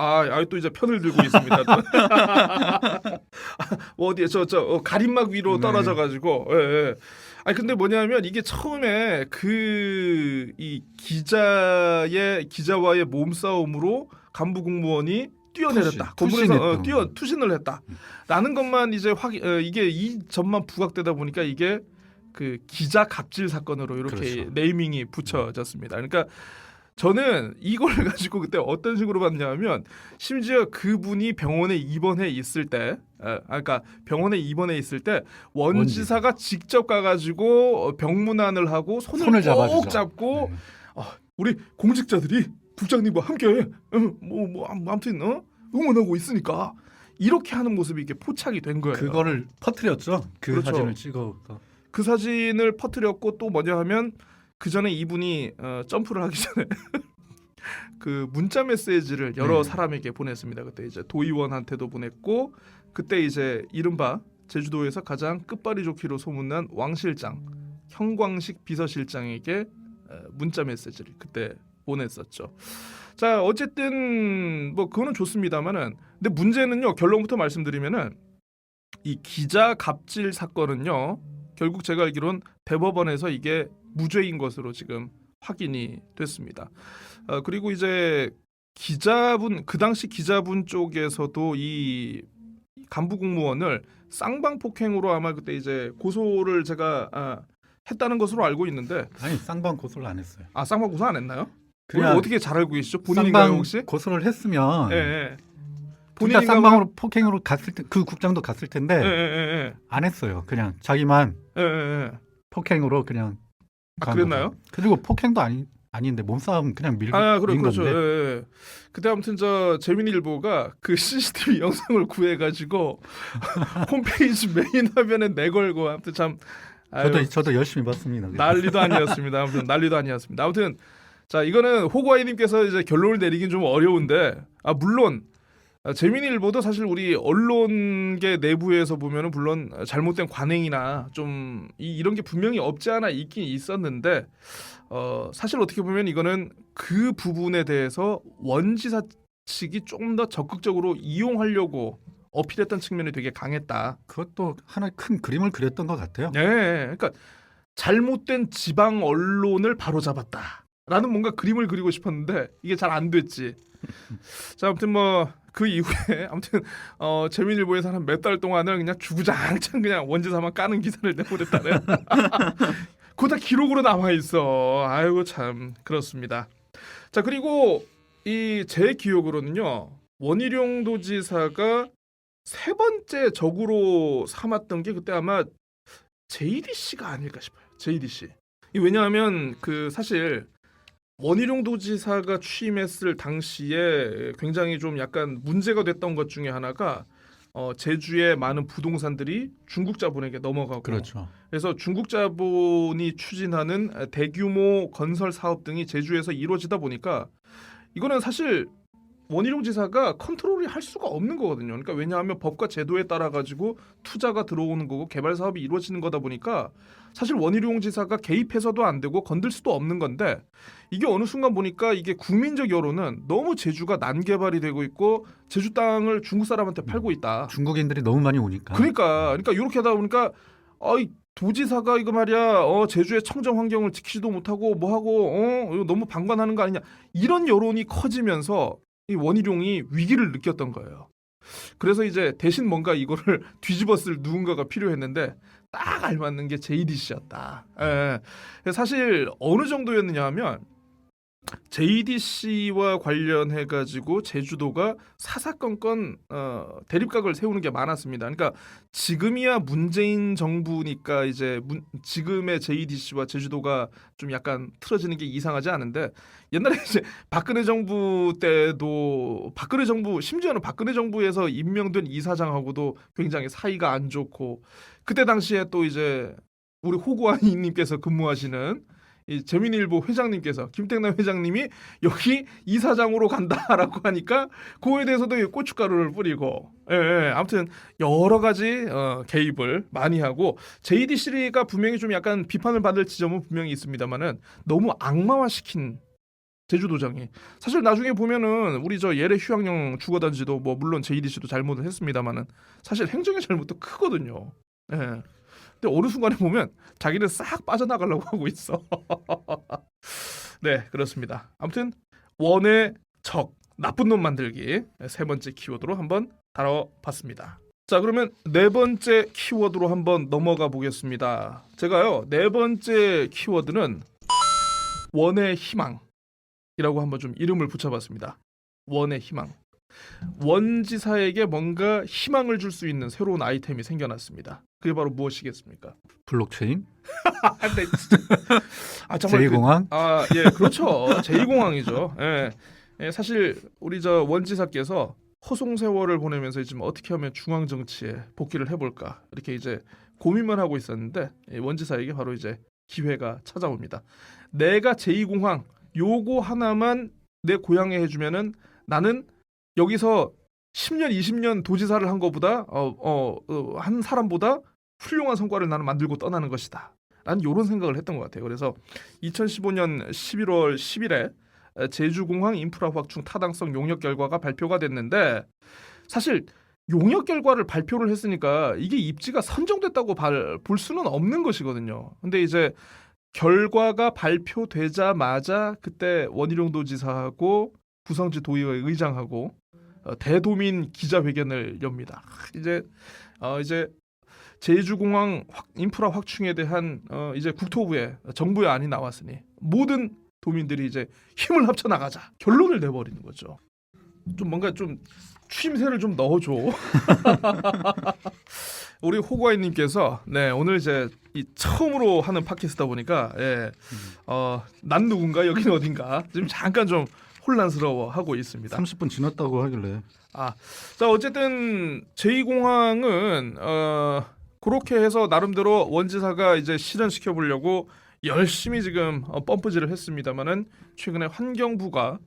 또 이제 편을 들고 있습니다. 어디에 저 가림막 위로 네. 떨어져 가지고 예. 아니 근데 뭐냐면 이게 처음에 이 기자와의 몸싸움으로 간부 공무원이 뛰어내렸다. 건물에서 투신을 했다라는 것만 이제 이게 이 점만 부각되다 보니까 이게 그 기자 갑질 사건으로 이렇게 그렇죠. 네이밍이 붙여졌습니다. 그러니까 저는 이걸 가지고 그때 어떤 식으로 봤냐면 심지어 그분이 병원에 입원해 있을 때, 그러니까 병원에 입원해 있을 때 원지사가 직접 가가지고 병문안을 하고 손을 꼭 잡아주죠. 잡고 네. 우리 공직자들이 국장님과 함께 아무튼 응원하고 있으니까 이렇게 하는 모습이 이게 포착이 된 거예요. 그거를 퍼뜨렸죠. 그 그렇죠. 사진을 찍어. 그 사진을 퍼뜨렸고 또 뭐냐 하면 그 전에 이분이 점프를 하기 전에 그 문자 메시지를 여러 사람에게 보냈습니다. 그때 이제 도의원한테도 보냈고 그때 이제 이른바 제주도에서 가장 끝발이 좋기로 소문난 왕 실장, 형광식 비서실장에게 문자 메시지를 그때 보냈었죠. 자 어쨌든 뭐 그거는 좋습니다만은 근데 문제는요 결론부터 말씀드리면은 이 기자 갑질 사건은요 결국 제가 알기로는 대법원에서 이게 무죄인 것으로 지금 확인이 됐습니다. 그리고 이제 그 당시 기자분 쪽에서도 이 간부 공무원을 쌍방폭행으로 아마 그때 이제 고소를 제가 했다는 것으로 알고 있는데 아니 쌍방 고소를 안 했어요. 쌍방 고소 안 했나요? 그냥 어떻게 잘 알고 계시죠? 본인인가요 쌍방 혹시? 고소를 했으면 예. 둘다 쌍방으로 폭행으로 갔을 때 그 국장도 갔을 텐데 예. 안 했어요. 그냥 자기만 예. 폭행으로 그냥 간 그랬나요? 거죠. 그리고 폭행도 아닌데 몸싸움 그냥 밀고 그렇죠. 건데. 예. 그때 아무튼 저 재민일보가 그 CCTV 영상을 구해가지고 홈페이지 메인 화면에 내걸고 아무튼 참 저도 열심히 봤습니다. 난리도 아니었습니다. 아무튼 자 이거는 호구아이님께서 이제 결론을 내리긴 좀 어려운데 물론 재민일보도 사실 우리 언론계 내부에서 보면은 물론 잘못된 관행이나 좀 이런 게 분명히 없지 않아 있긴 있었는데 사실 어떻게 보면 이거는 그 부분에 대해서 원지사 측이 조금 더 적극적으로 이용하려고 어필했던 측면이 되게 강했다. 그것도 하나의 큰 그림을 그렸던 것 같아요. 네, 그러니까 잘못된 지방 언론을 바로잡았다라는 뭔가 그림을 그리고 싶었는데 이게 잘 안 됐지. 자, 아무튼 뭐 그 이후에 아무튼 재민일보에서 한 몇 달 동안을 그냥 주구장창 그냥 원지사만 까는 기사를 내보냈다네. 그거 다 기록으로 남아 있어. 아이고 참 그렇습니다. 자 그리고 이 제 기억으로는요 원희룡 도지사가 세 번째 적으로 삼았던 게 그때 아마 JDC가 아닐까 싶어요. JDC. 왜냐하면 그 사실 원희룡 도지사가 취임했을 당시에 굉장히 좀 약간 문제가 됐던 것 중에 하나가 제주의 많은 부동산들이 중국 자본에게 넘어가고 그렇죠. 그래서 중국 자본이 추진하는 대규모 건설 사업 등이 제주에서 이루어지다 보니까 이거는 사실 원희룡 지사가 컨트롤이 할 수가 없는 거거든요. 그러니까 왜냐하면 법과 제도에 따라 가지고 투자가 들어오는 거고 개발 사업이 이루어지는 거다 보니까 사실 원희룡 지사가 개입해서도 안 되고 건들 수도 없는 건데 이게 어느 순간 보니까 이게 국민적 여론은 너무 제주가 난개발이 되고 있고 제주 땅을 중국 사람한테 팔고 있다. 중국인들이 너무 많이 오니까. 그러니까 이렇게 하다 보니까 이 도지사가 이거 말이야 제주의 청정 환경을 지키지도 못하고 뭐하고 이거 너무 방관하는 거 아니냐 이런 여론이 커지면서 이 원희룡이 위기를 느꼈던 거예요. 그래서 이제 대신 뭔가 이거를 뒤집었을 누군가가 필요했는데 딱 알맞는 게 JDC였다. 예. 사실 어느 정도였느냐 하면 JDC와 관련해 가지고 제주도가 사사건건 대립각을 세우는 게 많았습니다. 그러니까 지금이야 문재인 정부니까 이제 지금의 JDC와 제주도가 좀 약간 틀어지는 게 이상하지 않은데 옛날에 이제 박근혜 정부 때도 박근혜 정부 심지어는 박근혜 정부에서 임명된 이사장하고도 굉장히 사이가 안 좋고 그때 당시에 또 이제 우리 호구아이님께서 근무하시는 이 재민일보 회장님께서 김택남 회장님이 여기 이사장으로 간다라고 하니까 그거에 대해서도 고춧가루를 뿌리고 아무튼 여러 가지 개입을 많이 하고 JDC가 분명히 좀 약간 비판을 받을 지점은 분명히 있습니다만은 너무 악마화시킨 제주도장이 사실 나중에 보면은 우리 저 예래 휴양령 주거단지도 뭐 물론 JDC도 잘못을 했습니다만은 사실 행정의 잘못도 크거든요. 예. 근데 어느 순간에 보면 자기는 싹 빠져나가려고 하고 있어. 네, 그렇습니다. 아무튼 원의 적, 나쁜 놈 만들기 세 번째 키워드로 한번 다뤄봤습니다. 자, 그러면 네 번째 키워드로 한번 넘어가 보겠습니다. 제가요, 네 번째 키워드는 원의 희망이라고 한번 좀 이름을 붙여봤습니다. 원의 희망. 원지사에게 뭔가 희망을 줄 수 있는 새로운 아이템이 생겨났습니다. 그게 바로 무엇이겠습니까? 블록체인? 근데 진짜, 정말 제2공항? 예, 그렇죠. 제2공항이죠. 예. 예, 사실 우리 저 원지사께서 허송세월을 보내면서 지금 어떻게 하면 중앙 정치에 복귀를 해볼까 이렇게 이제 고민만 하고 있었는데 원지사에게 바로 이제 기회가 찾아옵니다. 내가 제2공항 요거 하나만 내 고향에 해주면은 나는 여기서 10년, 20년 도지사를 한 것보다 한 사람보다 훌륭한 성과를 나는 만들고 떠나는 것이다. 라는 이런 생각을 했던 것 같아요. 그래서 2015년 11월 10일에 제주공항 인프라 확충 타당성 용역 결과가 발표가 됐는데 사실 용역 결과를 발표를 했으니까 이게 입지가 선정됐다고 볼 수는 없는 것이거든요. 근데 이제 결과가 발표되자마자 그때 원희룡 도지사하고 구성지 도의회 의장하고 대도민 기자회견을 엽니다. 이제 제주공항 인프라 확충에 대한 이제 국토부에 정부의 안이 나왔으니 모든 도민들이 이제 힘을 합쳐 나가자 결론을 내버리는 거죠. 좀 뭔가 좀 추임새를 좀 넣어줘. 우리 호구아이님께서 네 오늘 이제 이 처음으로 하는 팟캐스트다 보니까 난 누군가 여기는 어딘가 지금 잠깐 좀 혼란스러워하고 있습니다. 30분 지났다고 하길래. 자 어쨌든 제2공항은 그렇게 해서 나름대로 원지사가 이제 실현시켜 보려고 열심히 지금 펌프질을 했습니다만은 최근에 환경부가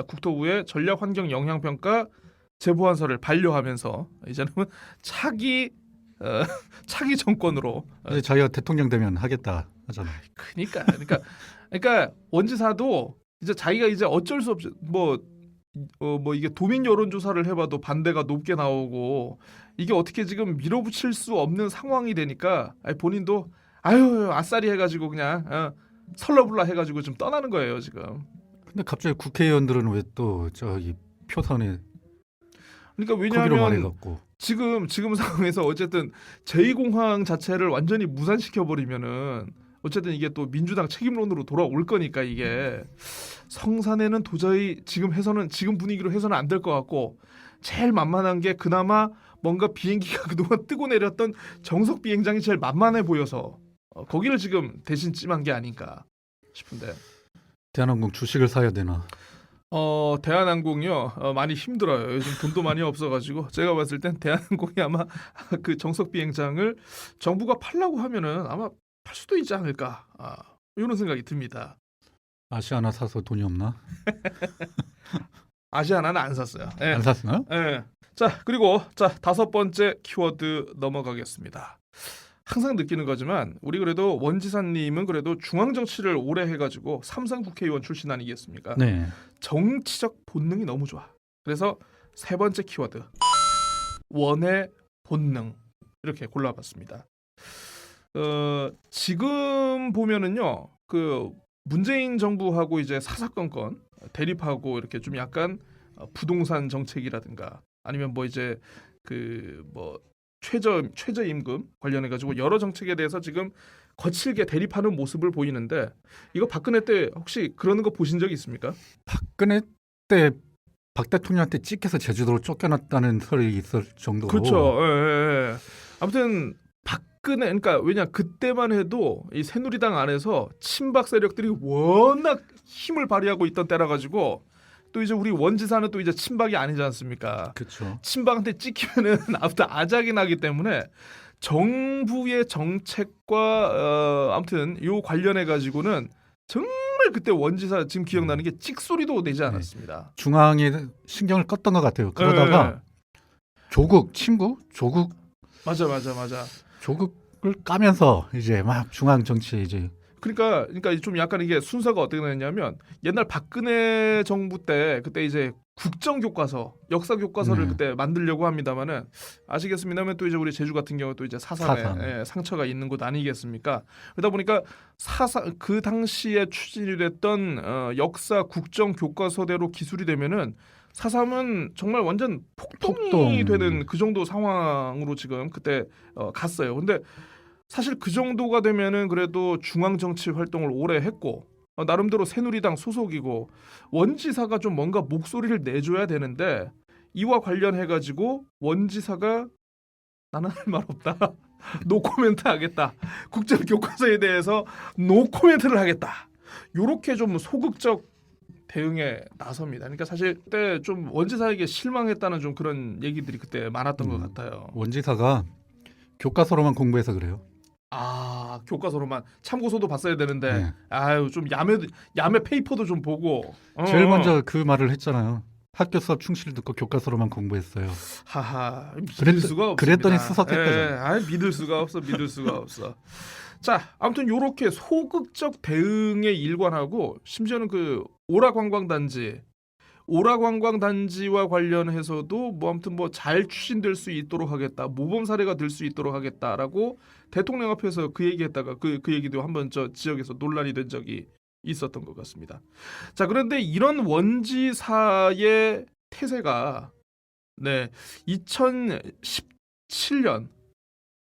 국토부에 전략환경 영향평가 제보안서를 반려하면서 이제는 차기 정권으로 이제 자기가 대통령 되면 하겠다 하잖아. 그러니까 원지사도 이제 자기가 이제 어쩔 수 없이 뭐 이게 도민 여론조사를 해봐도 반대가 높게 나오고 이게 어떻게 지금 밀어붙일 수 없는 상황이 되니까 본인도 아싸리 해가지고 그냥 설러불라 해가지고 좀 떠나는 거예요 지금. 근데 갑자기 국회의원들은 왜 또 저기 표선에 그러니까 거기로 왜냐하면 말해갖고 지금 상황에서 어쨌든 제2공항 자체를 완전히 무산시켜 버리면은 어쨌든 이게 또 민주당 책임론으로 돌아올 거니까 이게 성산에는 도저히 지금 분위기로 해서는 안 될 것 같고 제일 만만한 게 그나마 뭔가 비행기가 그동안 뜨고 내렸던 정석 비행장이 제일 만만해 보여서 거기를 지금 대신 찜한 게 아닌가 싶은데. 대한항공 주식을 사야 되나? 대한항공이요 많이 힘들어요. 요즘 돈도 많이 없어가지고 제가 봤을 땐 대한항공이 아마 그 정석 비행장을 정부가 팔라고 하면은 아마 팔 수도 있지 않을까 이런 생각이 듭니다. 아시아나 사서 돈이 없나? 아시아나는 안 샀어요. 예. 안 샀어요? 예. 자 그리고 다섯 번째 키워드 넘어가겠습니다. 항상 느끼는 거지만 우리 그래도 원지사님은 그래도 중앙 정치를 오래 해가지고 삼선 국회의원 출신 아니겠습니까? 네. 정치적 본능이 너무 좋아. 그래서 세 번째 키워드 원의 본능 이렇게 골라봤습니다. 지금 보면은요 그 문재인 정부하고 이제 사사건건 대립하고 이렇게 좀 약간 부동산 정책이라든가 아니면 뭐 이제 최저임금 관련해 가지고 여러 정책에 대해서 지금 거칠게 대립하는 모습을 보이는데 이거 박근혜 때 혹시 그러는 거 보신 적 있습니까? 박근혜 때 박 대통령한테 찍혀서 제주도로 쫓겨났다는 설이 있을 정도로 그렇죠. 예. 아무튼 박근혜 그러니까 왜냐 그때만 해도 이 새누리당 안에서 친박 세력들이 워낙 힘을 발휘하고 있던 때라 가지고 또 이제 우리 원지사는 또 이제 친박이 아니지 않습니까? 그렇죠. 친박한테 찍히면은 아무튼 아작이 나기 때문에 정부의 정책과 아무튼 요 관련해 가지고는 정말 그때 원지사 지금 기억나는 게 찍소리도 내지 않았습니다. 중앙에 신경을 껐던 것 같아요. 그러다가 조국 맞아. 조국을 까면서 이제 막 중앙 정치에 이제 그러니까 좀 약간 이게 순서가 어떻게 됐냐면 옛날 박근혜 정부 때 그때 이제 국정교과서, 역사교과서를 그때 만들려고 합니다만은 아시겠습니다만 또 이제 우리 제주 같은 경우 또 이제 사삼에 사삼. 상처가 있는 곳 아니겠습니까? 그러다 보니까 그 당시에 추진이 됐던 역사 국정교과서대로 기술이 되면은 사삼은 정말 완전 폭동이 폭동. 되는 그 정도 상황으로 지금 그때 갔어요. 근데 사실 그 정도가 되면은 그래도 중앙 정치 활동을 오래 했고 나름대로 새누리당 소속이고 원지사가 좀 뭔가 목소리를 내줘야 되는데 이와 관련해 가지고 원지사가 나는 할 말 없다. 노 코멘트 하겠다. 국정 교과서에 대해서 노 코멘트를 하겠다. 요렇게 좀 소극적 대응에 나섭니다. 그러니까 사실 그때 좀 원지사에게 실망했다는 좀 그런 얘기들이 그때 많았던 것 같아요. 원지사가 교과서로만 공부해서 그래요. 아 교과서로만 참고서도 봤어야 되는데 네. 아유 좀 야매 페이퍼도 좀 보고 제일 먼저 그 말을 했잖아요. 학교 수업 충실 듣고 교과서로만 공부했어요. 하하 믿을 수가 없습니다. 그랬더니 수석했대죠. 아 믿을 수가 없어. 자 아무튼 요렇게 소극적 대응에 일관하고 심지어는 그 오라관광단지와 관련해서도 뭐 아무튼 뭐 잘 추진될 수 있도록 하겠다. 모범 사례가 될 수 있도록 하겠다라고 대통령 앞에서 그 얘기했다가 그 얘기도 한번 저 지역에서 논란이 된 적이 있었던 것 같습니다. 자 그런데 이런 원지사의 태세가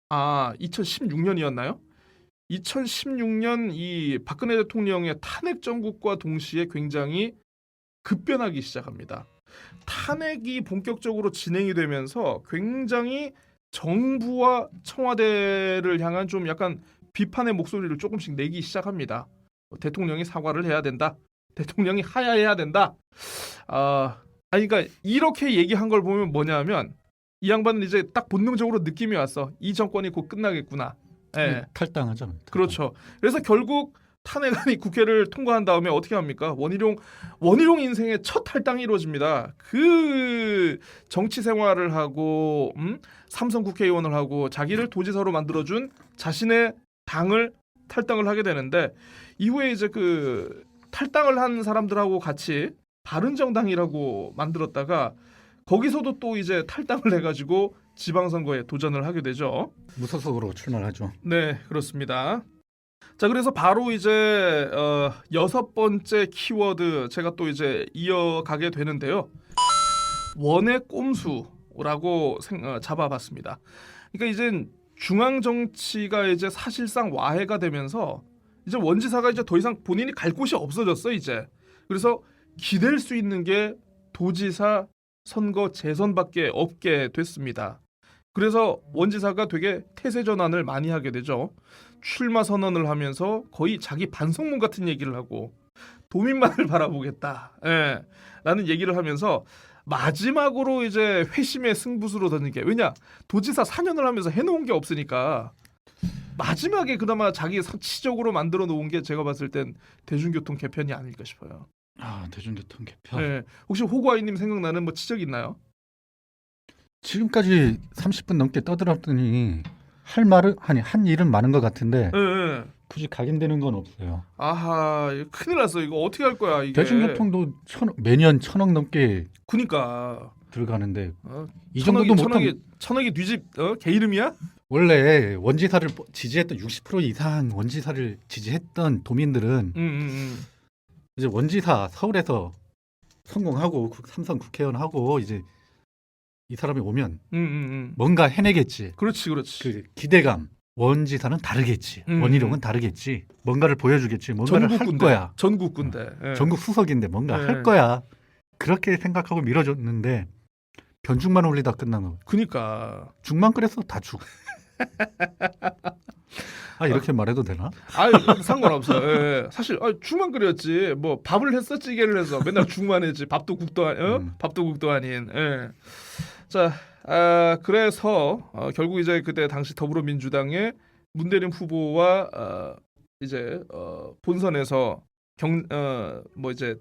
2016년이었나요? 2016년 이 박근혜 대통령의 탄핵 정국과 동시에 굉장히 급변하기 시작합니다. 탄핵이 본격적으로 진행이 되면서 굉장히 정부와 청와대를 향한 좀 약간 비판의 목소리를 조금씩 내기 시작합니다. 대통령이 사과를 해야 된다. 대통령이 하야해야 된다. 그러니까 이렇게 얘기한 걸 보면 뭐냐면 이 양반은 이제 딱 본능적으로 느낌이 왔어. 이 정권이 곧 끝나겠구나. 예. 탈당하죠. 그렇죠. 그래서 결국 탄핵안이 국회를 통과한 다음에 어떻게 합니까? 원희룡 인생의 첫 탈당이 이루어집니다. 그 정치 생활을 하고 삼성 국회의원을 하고 자기를 도지사로 만들어준 자신의 당을 탈당을 하게 되는데 이후에 이제 그 탈당을 한 사람들하고 같이 바른정당이라고 만들었다가 거기서도 또 이제 탈당을 해가지고 지방선거에 도전을 하게 되죠. 무소속으로 출마하죠. 네, 그렇습니다. 자, 그래서 바로 이제 6번째 키워드 제가 또 이제 이어가게 되는데요. 원의 꼼수라고 잡아봤습니다. 그러니까 이제 중앙 정치가 이제 사실상 와해가 되면서 이제 원지사가 이제 더 이상 본인이 갈 곳이 없어졌어 이제. 그래서 기댈 수 있는 게 도지사 선거 재선밖에 없게 됐습니다. 그래서 원지사가 되게 태세 전환을 많이 하게 되죠. 출마 선언을 하면서 거의 자기 반성문 같은 얘기를 하고 도민만을 바라보겠다. 라는 얘기를 하면서 마지막으로 이제 회심의 승부수로 던진 게 왜냐 도지사 4년을 하면서 해놓은 게 없으니까 마지막에 그나마 자기 사치적으로 만들어 놓은 게 제가 봤을 땐 대중교통 개편이 아닐까 싶어요. 대중교통 개편. 네. 혹시 호구아이님 생각나는 뭐 지적 있나요? 지금까지 30분 넘게 떠들었더니 한 일은 많은 것 같은데 네. 굳이 각인되는 건 없어요. 아하 이거 큰일 났어. 이거 어떻게 할 거야 이게. 대중교통도 매년 1,000억 넘게 그니까 들어가는데 이 정도도 못하면 천억이 뒤집 개 이름이야? 원래 원지사를 지지했던 60% 이상 원지사를 지지했던 도민들은 이제 원지사 서울에서 성공하고 삼성 국회의원 하고 이제 이 사람이 오면 음. 뭔가 해내겠지. 그렇지, 그렇지. 그 기대감. 원지사는 다르겠지. 원희룡은 다르겠지. 뭔가를 보여주겠지. 뭔가를 할 전국군대. 거야. 전국군대. 예. 전국 수석인데 뭔가 네. 할 거야. 그렇게 생각하고 밀어줬는데 변죽만 올리다 끝난 거. 그니까. 죽만 끓였어 다 죽. 아 이렇게 말해도 되나? 아, 상관없어요. 예. 사실 죽만 끓였지. 뭐 밥을 했어, 찌개를 해서 맨날 죽만 했지. 밥도 국도 밥도 국도 아닌. 예. 자, 그래서 결국 이제 그때 당시 더불어민주당의 문대림 후보와 이제 본선에서 이제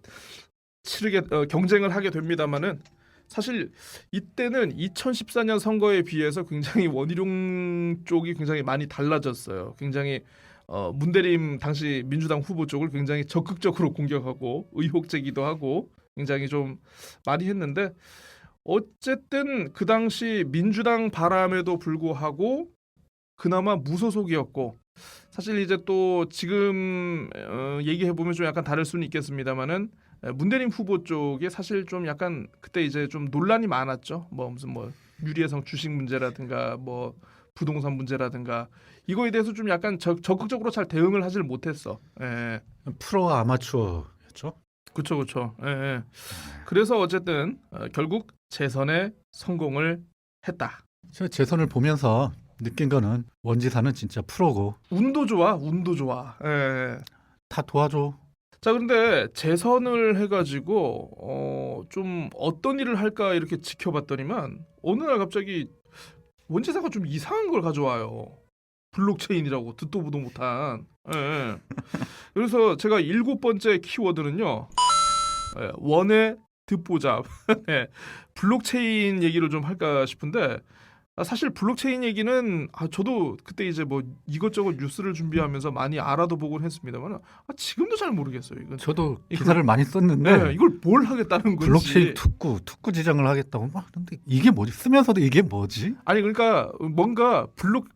치르게 경쟁을 하게 됩니다만은 사실 이때는 2014년 선거에 비해서 굉장히 원희룡 쪽이 굉장히 많이 달라졌어요. 굉장히 문대림 당시 민주당 후보 쪽을 굉장히 적극적으로 공격하고 의혹 제기도 하고 굉장히 좀 많이 했는데 어쨌든 그 당시 민주당 바람에도 불구하고 그나마 무소속이었고 사실 이제 또 지금 얘기해 보면 좀 약간 다를 수는 있겠습니다만은 문대림 후보 쪽에 사실 좀 약간 그때 이제 좀 논란이 많았죠. 뭐 무슨 뭐 유리해성 주식 문제라든가 뭐 부동산 문제라든가 이거에 대해서 좀 약간 적극적으로 잘 대응을 하질 못했어. 예. 프로 아마추어였죠. 그렇죠. 예. 그래서 어쨌든 결국 재선에 성공을 했다. 제가 재선을 보면서 느낀 거는 원지사는 진짜 프로고 운도 좋아. 예. 다 도와줘. 자, 그런데 재선을 해가지고 좀 어떤 일을 할까 이렇게 지켜봤더니만 어느 날 갑자기 원지사가 좀 이상한 걸 가져와요. 블록체인이라고 듣도 보도 못한. 예. 그래서 제가 7번째 키워드는요. 원의 듣보잡. 네. 블록체인 얘기를 좀 할까 싶은데 사실 블록체인 얘기는 저도 그때 이제 뭐 이것저것 뉴스를 준비하면서 많이 알아도 보곤 했습니다만 지금도 잘 모르겠어요. 이건 저도 기사를 많이 썼는데 네, 이걸 뭘 하겠다는 건지. 블록체인 특구 지정을 하겠다고 막 하는데 이게 뭐지? 쓰면서도 이게 뭐지? 아니 그러니까 뭔가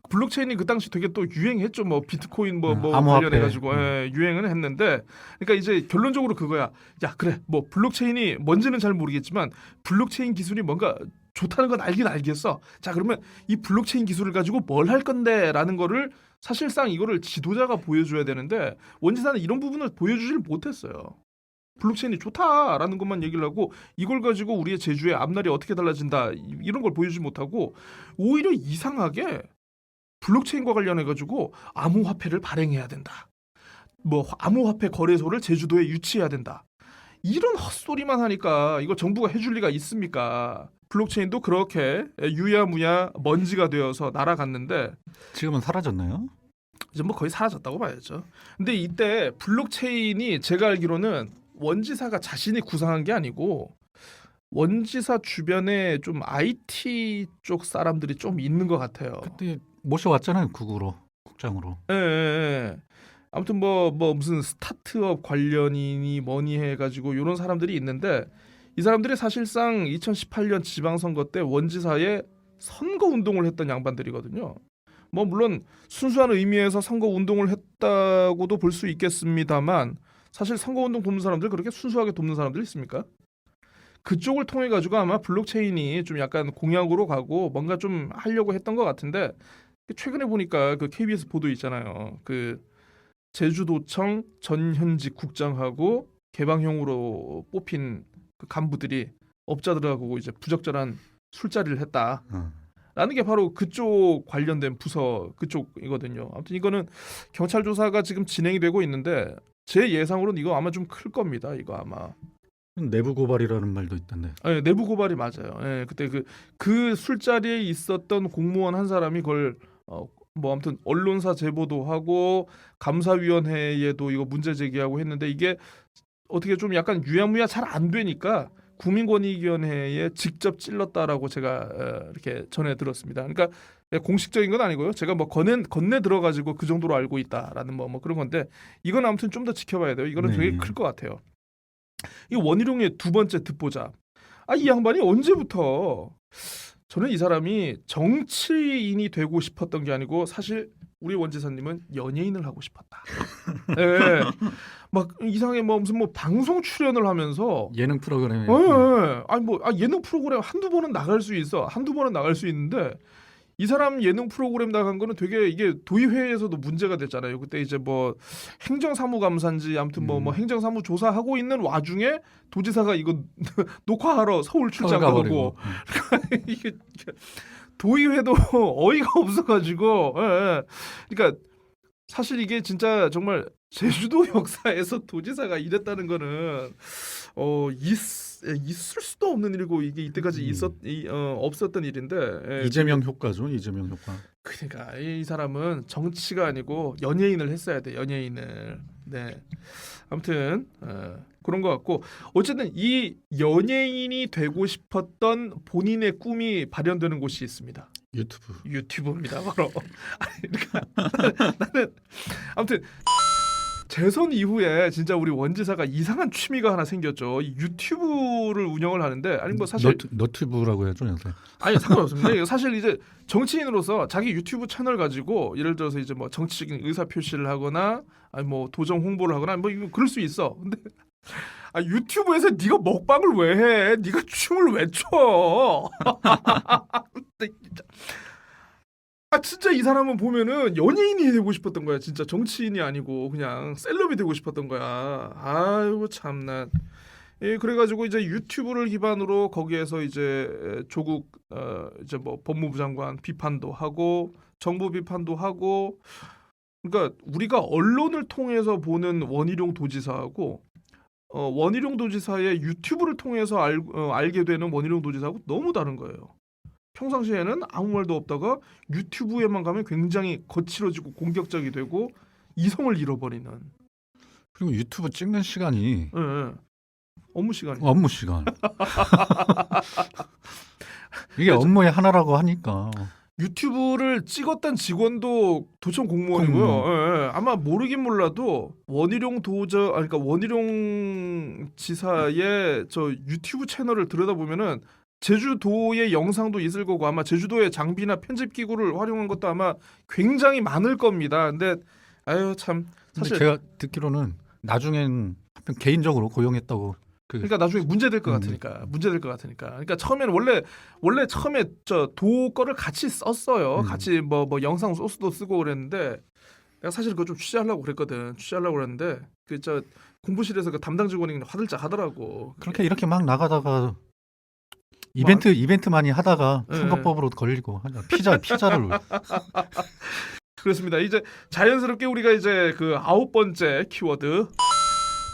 블록체인이 그 당시 되게 또 유행했죠. 뭐 비트코인 뭐 암호화폐. 관련해 가지고 유행은 했는데 그러니까 이제 결론적으로 그거야. 야 그래 뭐 블록체인이 뭔지는 잘 모르겠지만 블록체인 기술이 뭔가 좋다는 건 알긴 알겠어. 자 그러면 이 블록체인 기술을 가지고 뭘 할 건데라는 거를 사실상 이거를 지도자가 보여줘야 되는데 원지사는 이런 부분을 보여주질 못했어요. 블록체인이 좋다라는 것만 얘기를 하고 이걸 가지고 우리의 제주의 앞날이 어떻게 달라진다 이런 걸 보여주지 못하고 오히려 이상하게 블록체인과 관련해 가지고 암호화폐를 발행해야 된다. 뭐 암호화폐 거래소를 제주도에 유치해야 된다. 이런 헛소리만 하니까 이거 정부가 해줄 리가 있습니까? 블록체인도 그렇게 유야무야 먼지가 되어서 날아갔는데 지금은 사라졌나요? 이제 뭐 거의 사라졌다고 봐야죠. 근데 이때 블록체인이 제가 알기로는 원지사가 자신이 구상한 게 아니고 원지사 주변에 좀 IT 쪽 사람들이 좀 있는 것 같아요. 그때 모셔왔잖아요. 국장으로. 예. 아무튼 뭐 무슨 스타트업 관련이니 뭐니 해가지고 이런 사람들이 있는데 이 사람들이 사실상 2018년 지방선거 때 원지사에 선거 운동을 했던 양반들이거든요. 뭐 물론 순수한 의미에서 선거 운동을 했다고도 볼 수 있겠습니다만 사실 선거 운동 돕는 사람들 그렇게 순수하게 돕는 사람들 있습니까? 그쪽을 통해 가지고 아마 블록체인이 좀 약간 공약으로 가고 뭔가 좀 하려고 했던 것 같은데 최근에 보니까 그 KBS 보도 있잖아요. 그 제주도청 전현직 국장하고 개방형으로 뽑힌 그 간부들이 업자들하고 이제 부적절한 술자리를 했다라는 게 바로 그쪽 관련된 부서 그쪽이거든요. 아무튼 이거는 경찰 조사가 지금 진행이 되고 있는데 제 예상으로는 이거 아마 좀 클 겁니다. 이거 아마. 내부 고발이라는 말도 있던데. 네, 내부 고발이 맞아요. 네, 그때 그 술자리에 있었던 공무원 한 사람이 그걸 뭐 아무튼 언론사 제보도 하고 감사위원회에도 이거 문제 제기하고 했는데 이게 어떻게 좀 약간 유야무야 잘 안 되니까 국민권익위원회에 직접 찔렀다라고 제가 이렇게 전해 들었습니다. 그러니까 공식적인 건 아니고요. 제가 뭐 건네 들어가지고 그 정도로 알고 있다라는 뭐 그런 건데 이건 아무튼 좀 더 지켜봐야 돼요. 이거는 네. 되게 클 것 같아요. 이 원희룡의 두 번째 듣보잡. 이 양반이 언제부터 저는 이 사람이 정치인이 되고 싶었던 게 아니고 사실 우리 원지사님은 연예인을 하고 싶었다. 예. 막 이상하게 뭐 무슨 뭐 방송 출연을 하면서 예능 프로그램에 아니 뭐 예능 프로그램 한두 번은 나갈 수 있어. 한두 번은 나갈 수 있는데 이 사람 예능 프로그램 나간 거는 되게 이게 도의회에서도 문제가 됐잖아요. 그때 이제 뭐 행정사무감사인지 아무튼 뭐 행정사무 조사하고 있는 와중에 도지사가 이거 녹화하러 서울 출장 가고 이게 도의회도 어이가 없어가지고 그러니까 사실 이게 진짜 정말 제주도 역사에서 도지사가 이랬다는 거는 있을 수도 없는 일이고 이게 이때까지 없었던 일인데 이재명 효과죠. 이재명 효과. 그러니까 이 사람은 정치가 아니고 연예인을 했어야 돼. 연예인을. 네. 아무튼 그런 것 같고 어쨌든 이 연예인이 되고 싶었던 본인의 꿈이 발현되는 곳이 있습니다. 유튜브입니다. 바로. 그러니까 나는 아무튼 재선 이후에 진짜 우리 원지사가 이상한 취미가 하나 생겼죠. 이 유튜브를 운영을 하는데 아니 뭐 사실 너튜브라고 해야죠, 요새. 아니 상관없습니다. 사실 이제 정치인으로서 자기 유튜브 채널 가지고 예를 들어서 이제 뭐 정치적인 의사 표시를 하거나 아니 뭐 도정 홍보를 하거나 뭐 이거 그럴 수 있어. 근데 유튜브에서 네가 먹방을 왜 해? 네가 춤을 왜 춰? 진짜 이 사람은 보면은 연예인이 되고 싶었던 거야. 진짜 정치인이 아니고 그냥 셀럽이 되고 싶었던 거야. 아이고 참나. 그래가지고 이제 유튜브를 기반으로 거기에서 이제 조국 이제 뭐 법무부 장관 비판도 하고 정부 비판도 하고 그러니까 우리가 언론을 통해서 보는 원희룡 도지사하고 원희룡 도지사의 유튜브를 통해서 알게 되는 원희룡 도지사하고 너무 다른 거예요. 평상시에는 아무 말도 없다가 유튜브에만 가면 굉장히 거칠어지고 공격적이 되고 이성을 잃어버리는. 그리고 유튜브 찍는 시간이 업무 시간이. 업무 시간. 이게 업무의 하나라고 하니까. 유튜브를 찍었던 직원도 도청 공무원이고요. 아마 모르긴 몰라도 원희룡 그러니까 원희룡 지사의 저 유튜브 채널을 들여다보면은 제주도의 영상도 있을 거고 아마 제주도의 장비나 편집 기구를 활용한 것도 아마 굉장히 많을 겁니다. 근데 아유 참 사실 제가 듣기로는 나중엔 개인적으로 고용했다고. 그러니까 나중에 문제될 것 같으니까 그러니까 처음에는 원래 처음에 저 도 거를 같이 썼어요. 같이 뭐 영상 소스도 쓰고 그랬는데 내가 사실 그거 좀 취재하려고 그랬는데 그 저 공부실에서 그 담당 직원이 화들짝 하더라고. 그렇게 이렇게 막 나가다가 이벤트 많이 하다가 선거법으로 걸리고 피자를 그렇습니다. 이제 자연스럽게 우리가 이제 그 9번째 키워드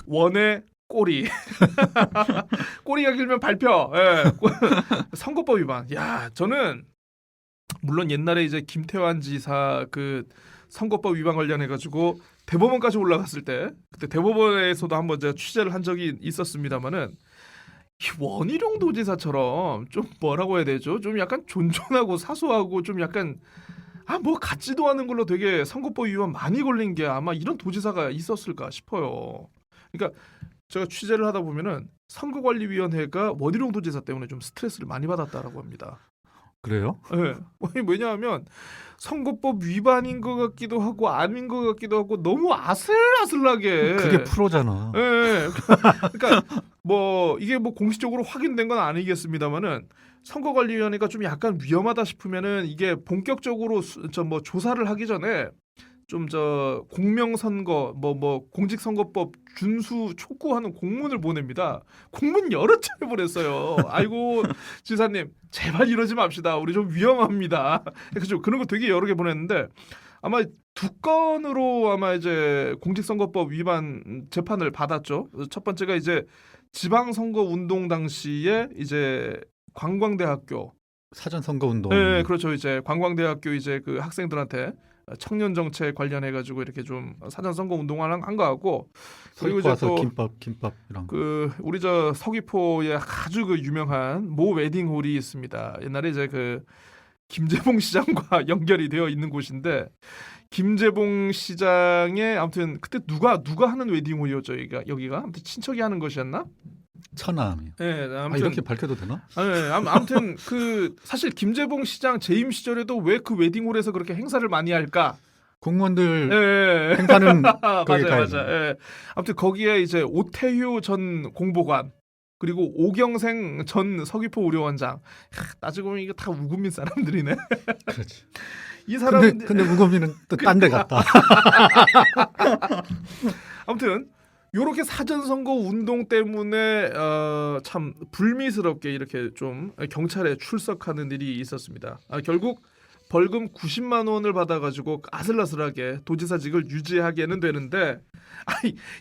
원의 꼬리. 꼬리가 길면 발표. 선거법 위반. 야, 저는 물론 옛날에 이제 김태환 지사 그 선거법 위반 관련해 가지고 대법원까지 올라갔을 때 그때 대법원에서도 한번 제가 취재를 한 적이 있었습니다만은 원희룡 도지사처럼 좀 뭐라고 해야 되죠? 좀 약간 존존하고 사소하고 좀 약간 뭐 같지도 않은 걸로 되게 선거법 위반 많이 걸린 게 아마 이런 도지사가 있었을까 싶어요. 그러니까 제가 취재를 하다 보면은 선거관리위원회가 원희룡 도지사 때문에 좀 스트레스를 많이 받았다라고 합니다. 그래요? 네. 왜냐하면 선거법 위반인 것 같기도 하고 아닌 것 같기도 하고 너무 아슬아슬하게. 그게 프로잖아. 네. 그러니까 뭐 이게 뭐 공식적으로 확인된 건 아니겠습니다만은 선거관리위원회가 좀 약간 위험하다 싶으면은 이게 본격적으로 뭐 조사를 하기 전에 좀 저 공명선거 뭐 공직선거법 준수 촉구하는 공문을 보냅니다. 공문 여러 차례 보냈어요. 아이고 지사님 제발 이러지 맙시다. 우리 좀 위험합니다. 그죠? 그런 거 되게 여러 개 보냈는데 아마 2건으로 아마 이제 공직선거법 위반 재판을 받았죠. 첫 번째가 이제 지방선거 운동 당시에 이제 관광대학교 사전선거 운동. 네, 그렇죠. 이제 관광대학교 이제 그 학생들한테 청년 정책 관련해 가지고 이렇게 좀 사전 선거 운동을 한 거 같고 그리고 이제 또 김밥이랑 그 우리 저 서귀포에 아주 그 유명한 모 웨딩홀이 있습니다. 옛날에 이제 그 김재봉 시장과 연결이 되어 있는 곳인데 김재봉 시장의 아무튼 그때 누가 하는 웨딩홀이었죠. 여기가 아무튼 친척이 하는 것이었나? 천암이요. 예, 아, 아무튼 이렇게 밝혀도 되나? 아무튼 그 사실 김재봉 시장 재임 시절에도 왜 그 웨딩홀에서 그렇게 행사를 많이 할까? 공무원들 예. 행사는 맞아요, 거기 가야죠. 맞아요. 예. 아무튼 거기에 이제 오태휴 전 공보관 그리고 오경생 전 서귀포 의료원장. 따지고 보면 이거 다 우금민 사람들이네. 그렇지. 이 사람들 근데 우금이는 또 딴 데 갔다. 아무튼 요렇게 사전선거 운동 때문에 참 불미스럽게 이렇게 좀 경찰에 출석하는 일이 있었습니다. 결국 벌금 90만 원을 받아가지고 아슬아슬하게 도지사직을 유지하게는 되는데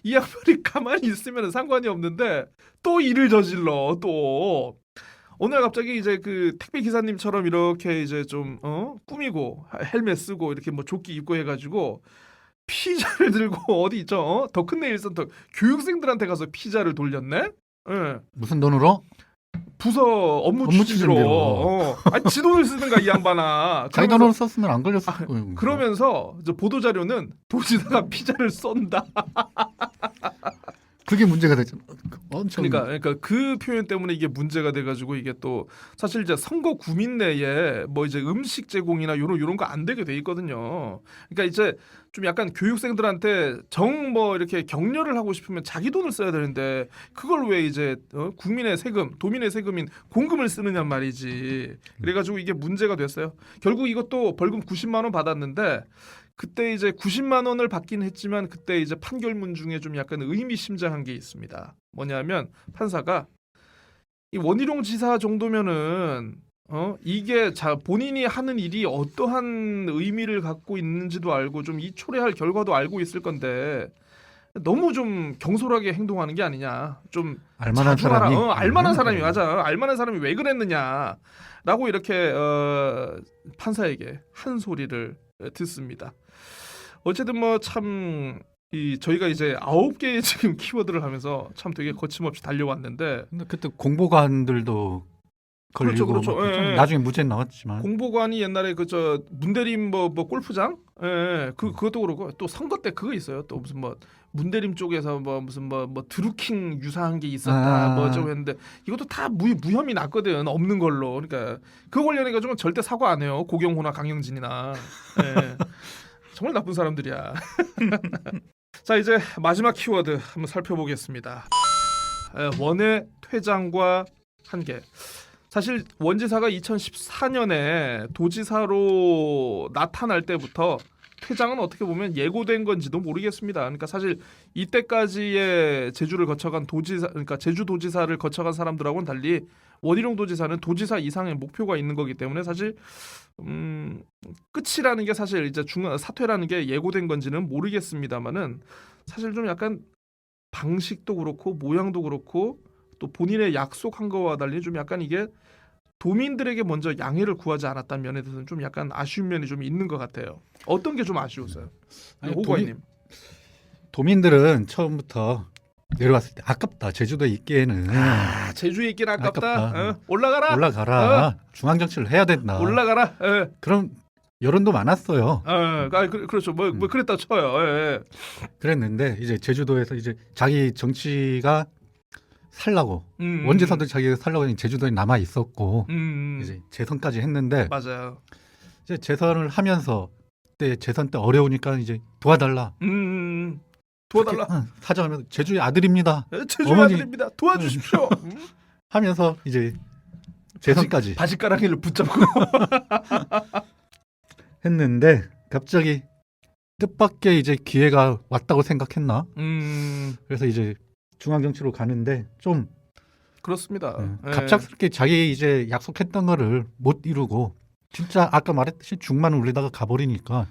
이 양반이 가만히 있으면 상관이 없는데 또 일을 저질러 또 오늘 갑자기 이제 그 택배 기사님처럼 이렇게 이제 좀 꾸미고 헬멧 쓰고 이렇게 뭐 조끼 입고 해가지고 피자를 들고 어디 있죠? 더 큰 네일센터 교육생들한테 가서 피자를 돌렸네. 예. 무슨 돈으로? 부서 업무 업무 추진비로. 추진비로. 지 돈을 쓰든가 이 양반아. 자기 그러면서- 돈으로 썼으면 안 걸렸을 거예요. 그러면서 저 보도 자료는 도지사가 피자를 쏜다. 그게 문제가 되죠. 엄청 그러니까 그 표현 때문에 이게 문제가 돼가지고 이게 또 사실 이제 선거 구민 내에 뭐 이제 음식 제공이나 요런 거 안 되게 돼 있거든요. 그러니까 이제 좀 약간 교육생들한테 정 뭐 이렇게 격려를 하고 싶으면 자기 돈을 써야 되는데 그걸 왜 이제 국민의 세금, 도민의 세금인 공금을 쓰느냐 말이지. 그래가지고 이게 문제가 됐어요. 결국 이것도 벌금 90만 원 받았는데. 그때 이제 90만 원을 받긴 했지만 그때 이제 판결문 중에 좀 약간 의미심장한 게 있습니다. 뭐냐면 판사가 이 원희룡 지사 정도면은 이게 본인이 하는 일이 어떠한 의미를 갖고 있는지도 알고 좀 이 초래할 결과도 알고 있을 건데 너무 좀 경솔하게 행동하는 게 아니냐. 좀 알만한 자중하라. 사람이 알만한 사람이 맞아. 알만한 사람이 왜 그랬느냐라고 이렇게 판사에게 한 소리를 듣습니다. 어쨌든 뭐 참 저희가 이제 9개의 지금 키워드를 하면서 참 되게 거침없이 달려왔는데 근데 그때 공보관들도 걸리고 그렇죠. 막 예, 예. 나중에 무죄 나왔지만 공보관이 옛날에 그 문대림 뭐 골프장 그것도 그렇고 또 선거 때 그거 있어요. 또 무슨 뭐 문대림 쪽에서 뭐 무슨 뭐 드루킹 유사한 게 있었다 뭐 좀 했는데 이것도 다 무혐의 났거든. 없는 걸로. 그러니까 그 관련해 가지고 절대 사과 안 해요. 고경호나 강영진이나. 예. 정말 나쁜 사람들이야. 자 이제 마지막 키워드 한번 살펴보겠습니다. 원외 퇴장과 한계. 사실 원지사가 2014년에 도지사로 나타날 때부터 퇴장은 어떻게 보면 예고된 건지도 모르겠습니다. 그러니까 사실 이때까지의 제주를 거쳐간 도지사, 그러니까 제주도지사를 거쳐간 사람들하고는 달리 원희룡 도지사는 도지사 이상의 목표가 있는 거기 때문에 사실 끝이라는 게 사실 이제 사퇴라는 게 예고된 건지는 모르겠습니다만은 사실 좀 약간 방식도 그렇고 모양도 그렇고 또 본인의 약속한 거와 달리 좀 약간 이게 도민들에게 먼저 양해를 구하지 않았다는 면에 대해서는 좀 약간 아쉬운 면이 좀 있는 것 같아요. 어떤 게 좀 아쉬웠어요? 아니, 호구아님. 도민들은 처음부터 내려왔을 때 아깝다. 제주도에 있기에는 제주에 있긴 아깝다. 아깝다. 올라가라. 올라가라. 중앙 정치를 해야 된다. 올라가라. 그럼 여론도 많았어요. 그렇죠. 뭐 그랬다 쳐요. 예. 그랬는데 이제 제주도에서 이제 자기 정치가 살라고 음. 원지사도 자기가 살라고 제주도에 남아 있었고 음. 이제 재선까지 했는데 맞아요. 이제 재선을 하면서 그때 재선 때 어려우니까 이제 도와달라. 도와달라. 사정하면 제주의 아들입니다. 제주 어머니. 아들입니다. 도와주십시오. 하면서 이제 재선까지 바지가랑이를 붙잡고. 했는데 갑자기 뜻밖의 이제 기회가 왔다고 생각했나? 그래서 이제 중앙 정치로 가는데 좀 그렇습니다. 예. 갑작스럽게 자기 이제 약속했던 거를 못 이루고 진짜 아까 말했듯이 중만 울리다가 가버리니까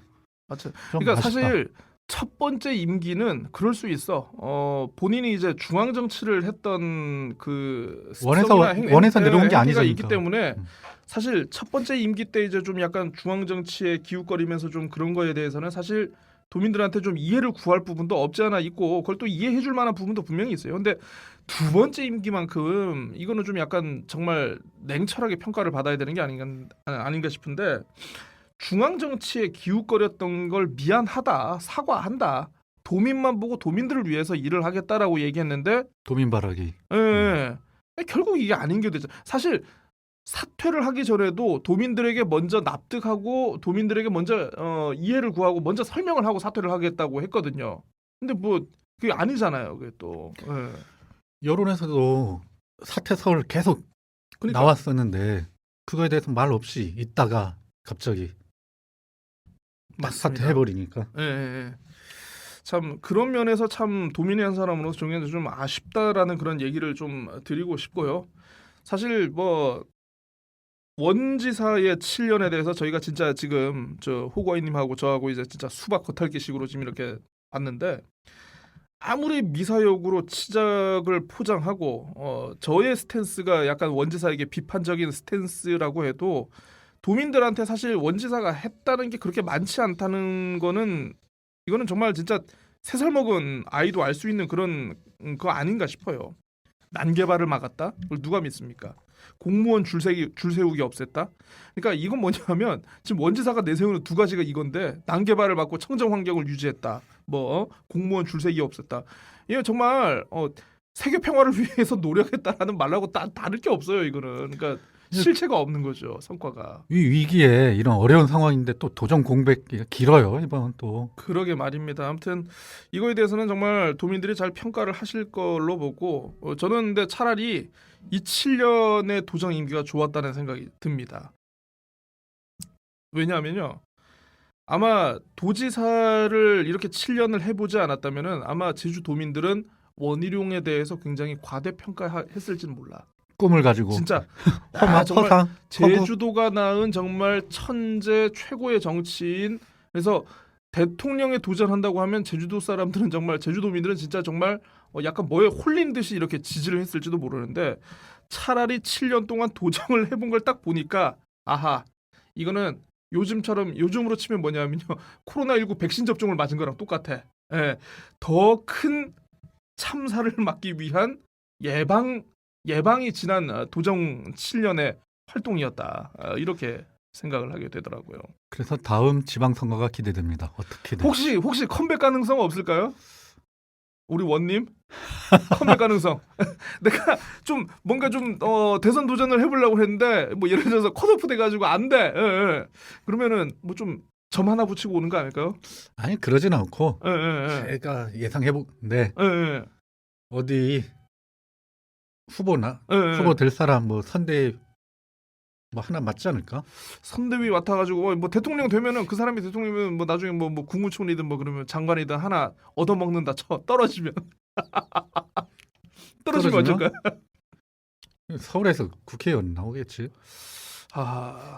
맞죠. 좀 그러니까 아쉽다. 사실 첫 번째 임기는 그럴 수 있어. 본인이 이제 중앙 정치를 했던 그 원에서 내려온 게 행위가 아니잖아. 있기 때문에 사실 첫 번째 임기 때 이제 좀 약간 중앙 정치에 기웃거리면서 좀 그런 거에 대해서는 사실 도민들한테 좀 이해를 구할 부분도 없지 않아 있고 그걸 또 이해해줄 만한 부분도 분명히 있어요. 근데 두 번째 임기만큼 이거는 좀 약간 정말 냉철하게 평가를 받아야 되는 게 아닌가 싶은데 중앙 정치에 기웃거렸던 걸 미안하다, 사과한다, 도민만 보고 도민들을 위해서 일을 하겠다라고 얘기했는데 도민바라기. 예. 결국 이게 아닌 게 되죠. 사실 사퇴를 하기 전에도 도민들에게 먼저 납득하고 도민들에게 먼저 이해를 구하고 먼저 설명을 하고 사퇴를 하겠다고 했거든요. 근데 뭐 그게 아니잖아요. 그게 또. 예. 여론에서도 사퇴 서울 계속 그러니까 나왔었는데 그거에 대해서 말 없이 있다가 갑자기 딱 맞습니다. 사퇴해버리니까. 예, 예, 예. 참 그런 면에서 참 도민의 한 사람으로서 정말 좀 아쉽다라는 그런 얘기를 좀 드리고 싶고요. 사실 뭐 원지사의 7년에 대해서 저희가 진짜 지금 저 호거이님하고 저하고 이제 진짜 수박 겉핥기식으로 지금 이렇게 봤는데 아무리 미사역으로 치작을 포장하고 저의 스탠스가 약간 원지사에게 비판적인 스탠스라고 해도 도민들한테 사실 원지사가 했다는 게 그렇게 많지 않다는 거는 이거는 정말 진짜 3살 먹은 아이도 알 수 있는 그런 거 아닌가 싶어요. 난개발을 막았다? 그걸 누가 믿습니까? 공무원 줄 세우기 없앴다? 그러니까 이건 뭐냐면 지금 원지사가 내세우는 두 가지가 이건데 난개발을 막고 청정 환경을 유지했다. 뭐 공무원 줄 세우기 없앴다. 이거 정말 세계 평화를 위해서 노력했다라는 말하고 다를 게 없어요. 이거는 그러니까 실체가 없는 거죠. 성과가. 이 위기에 이런 어려운 상황인데 또 도전 공백이 길어요. 이번 또. 그러게 말입니다. 아무튼 이거에 대해서는 정말 도민들이 잘 평가를 하실 걸로 보고 저는 근데 차라리 이 7년의 도정 임기가 좋았다는 생각이 듭니다. 왜냐하면요. 아마 도지사를 이렇게 7년을 해보지 않았다면은 아마 제주 도민들은 원희룡에 대해서 굉장히 과대평가했을지는 몰라. 꿈을 가지고 진짜 정말 정말 제주도가 낳은 정말 천재 최고의 정치인. 그래서 대통령에 도전한다고 하면 제주도 사람들은 정말 제주도민들은 진짜 정말 약간 뭐에 홀린 듯이 이렇게 지지를 했을지도 모르는데 차라리 7년 동안 도정을 해본 걸 딱 보니까 아하 이거는 요즘으로 치면 뭐냐면요 코로나19 백신 접종을 맞은 거랑 똑같아. 예, 더 큰 참사를 막기 위한 예방이 지난 도정 7년의 활동이었다. 이렇게 생각을 하게 되더라고요. 그래서 다음 지방선거가 기대됩니다. 어떻게 돼? 혹시 컴백 가능성 없을까요? 우리 원님 컴백 가능성. 내가 좀 뭔가 좀 대선 도전을 해보려고 했는데 뭐 예를 들어서 컷오프 돼가지고 안 돼. 예, 예. 그러면은 뭐 좀 점 하나 붙이고 오는 거 아닐까요? 아니 그러진 않고 예, 예, 예. 제가 예상해보는데 예, 예. 어디 후보나 예, 예. 후보 될 사람 뭐 선대 뭐 하나 맞지 않을까? 선대위 맡아가지고 뭐 대통령 되면은 그 사람이 대통령이면 뭐 나중에 뭐 국무총리든 뭐 그러면 장관이든 하나 얻어먹는다 쳐 떨어지면 떨어지면 어쩔까요? 서울에서 국회의원 나오겠지.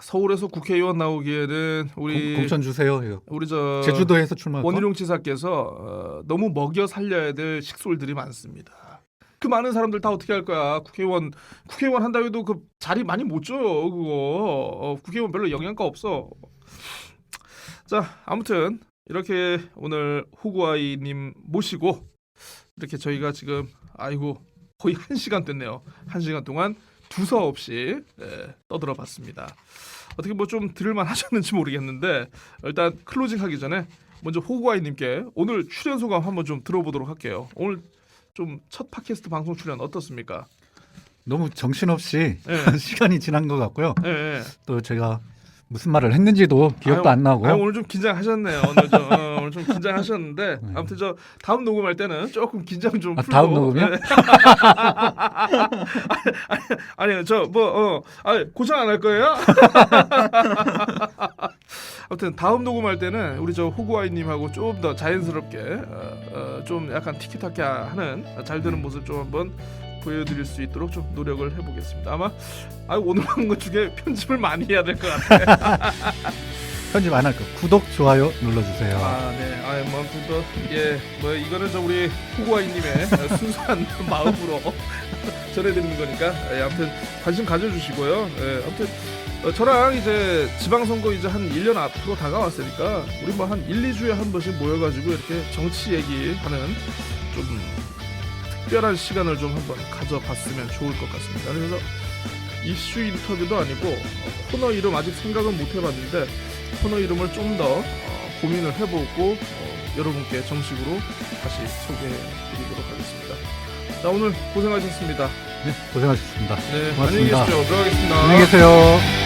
서울에서 국회의원 나오기에는 우리 공천 주세요. 이거. 우리 저 제주도에서 출마할까? 원희룡 지사께서 너무 먹여 살려야 될 식솔들이 많습니다. 그 많은 사람들 다 어떻게 할 거야? 국회의원 한다고 해도 그 자리 많이 못 줘요. 그거 국회의원 별로 영향가 없어. 자, 아무튼 이렇게 오늘 호구아이님 모시고 이렇게 저희가 지금 거의 1시간 됐네요. 1시간 동안 두서없이 떠들어봤습니다. 어떻게 뭐 좀 들을만 하셨는지 모르겠는데 일단 클로징하기 전에 먼저 호구아이님께 오늘 출연 소감 한번 좀 들어보도록 할게요. 오늘 좀 첫 팟캐스트 방송 출연 어떻습니까? 너무 정신없이 네. 시간이 지난 것 같고요. 네. 또 제가 무슨 말을 했는지도 기억도 안 나고. 오늘 좀 긴장하셨네요. 오늘 좀 긴장하셨는데 아무튼 저 다음 녹음할 때는 조금 긴장 좀 풀고. 다음 녹음이요? 네. 아니요, 저 고정 안 할 거예요? 아무튼 다음 녹음할 때는 우리 저 호구아이님하고 좀 더 자연스럽게 좀 약간 티키타카하는 잘 되는 모습 좀 한번 보여드릴 수 있도록 좀 노력을 해보겠습니다. 아마 오늘 한 것 중에 편집을 많이 해야 될 것 같아요. 편집 안 할 거. 구독, 좋아요 눌러주세요. 네. 아무튼 뭐 이거는 저 우리 호구아이님의 순수한 마음으로 전해드리는 거니까 아무튼 관심 가져주시고요. 아무튼 저랑 이제 지방선거 이제 한 1년 앞으로 다가왔으니까 우리 뭐 한 1-2주에 한 번씩 모여가지고 이렇게 정치 얘기하는 좀 특별한 시간을 좀 한번 가져봤으면 좋을 것 같습니다. 그래서 이슈 인터뷰도 아니고 코너 이름 아직 생각은 못 해봤는데 코너 이름을 좀 더 고민을 해보고 여러분께 정식으로 다시 소개해드리도록 하겠습니다. 자, 오늘 고생하셨습니다. 네, 고생하셨습니다. 네, 고맙습니다. 안녕히 계십시오. 들어가겠습니다. 안녕히 계세요.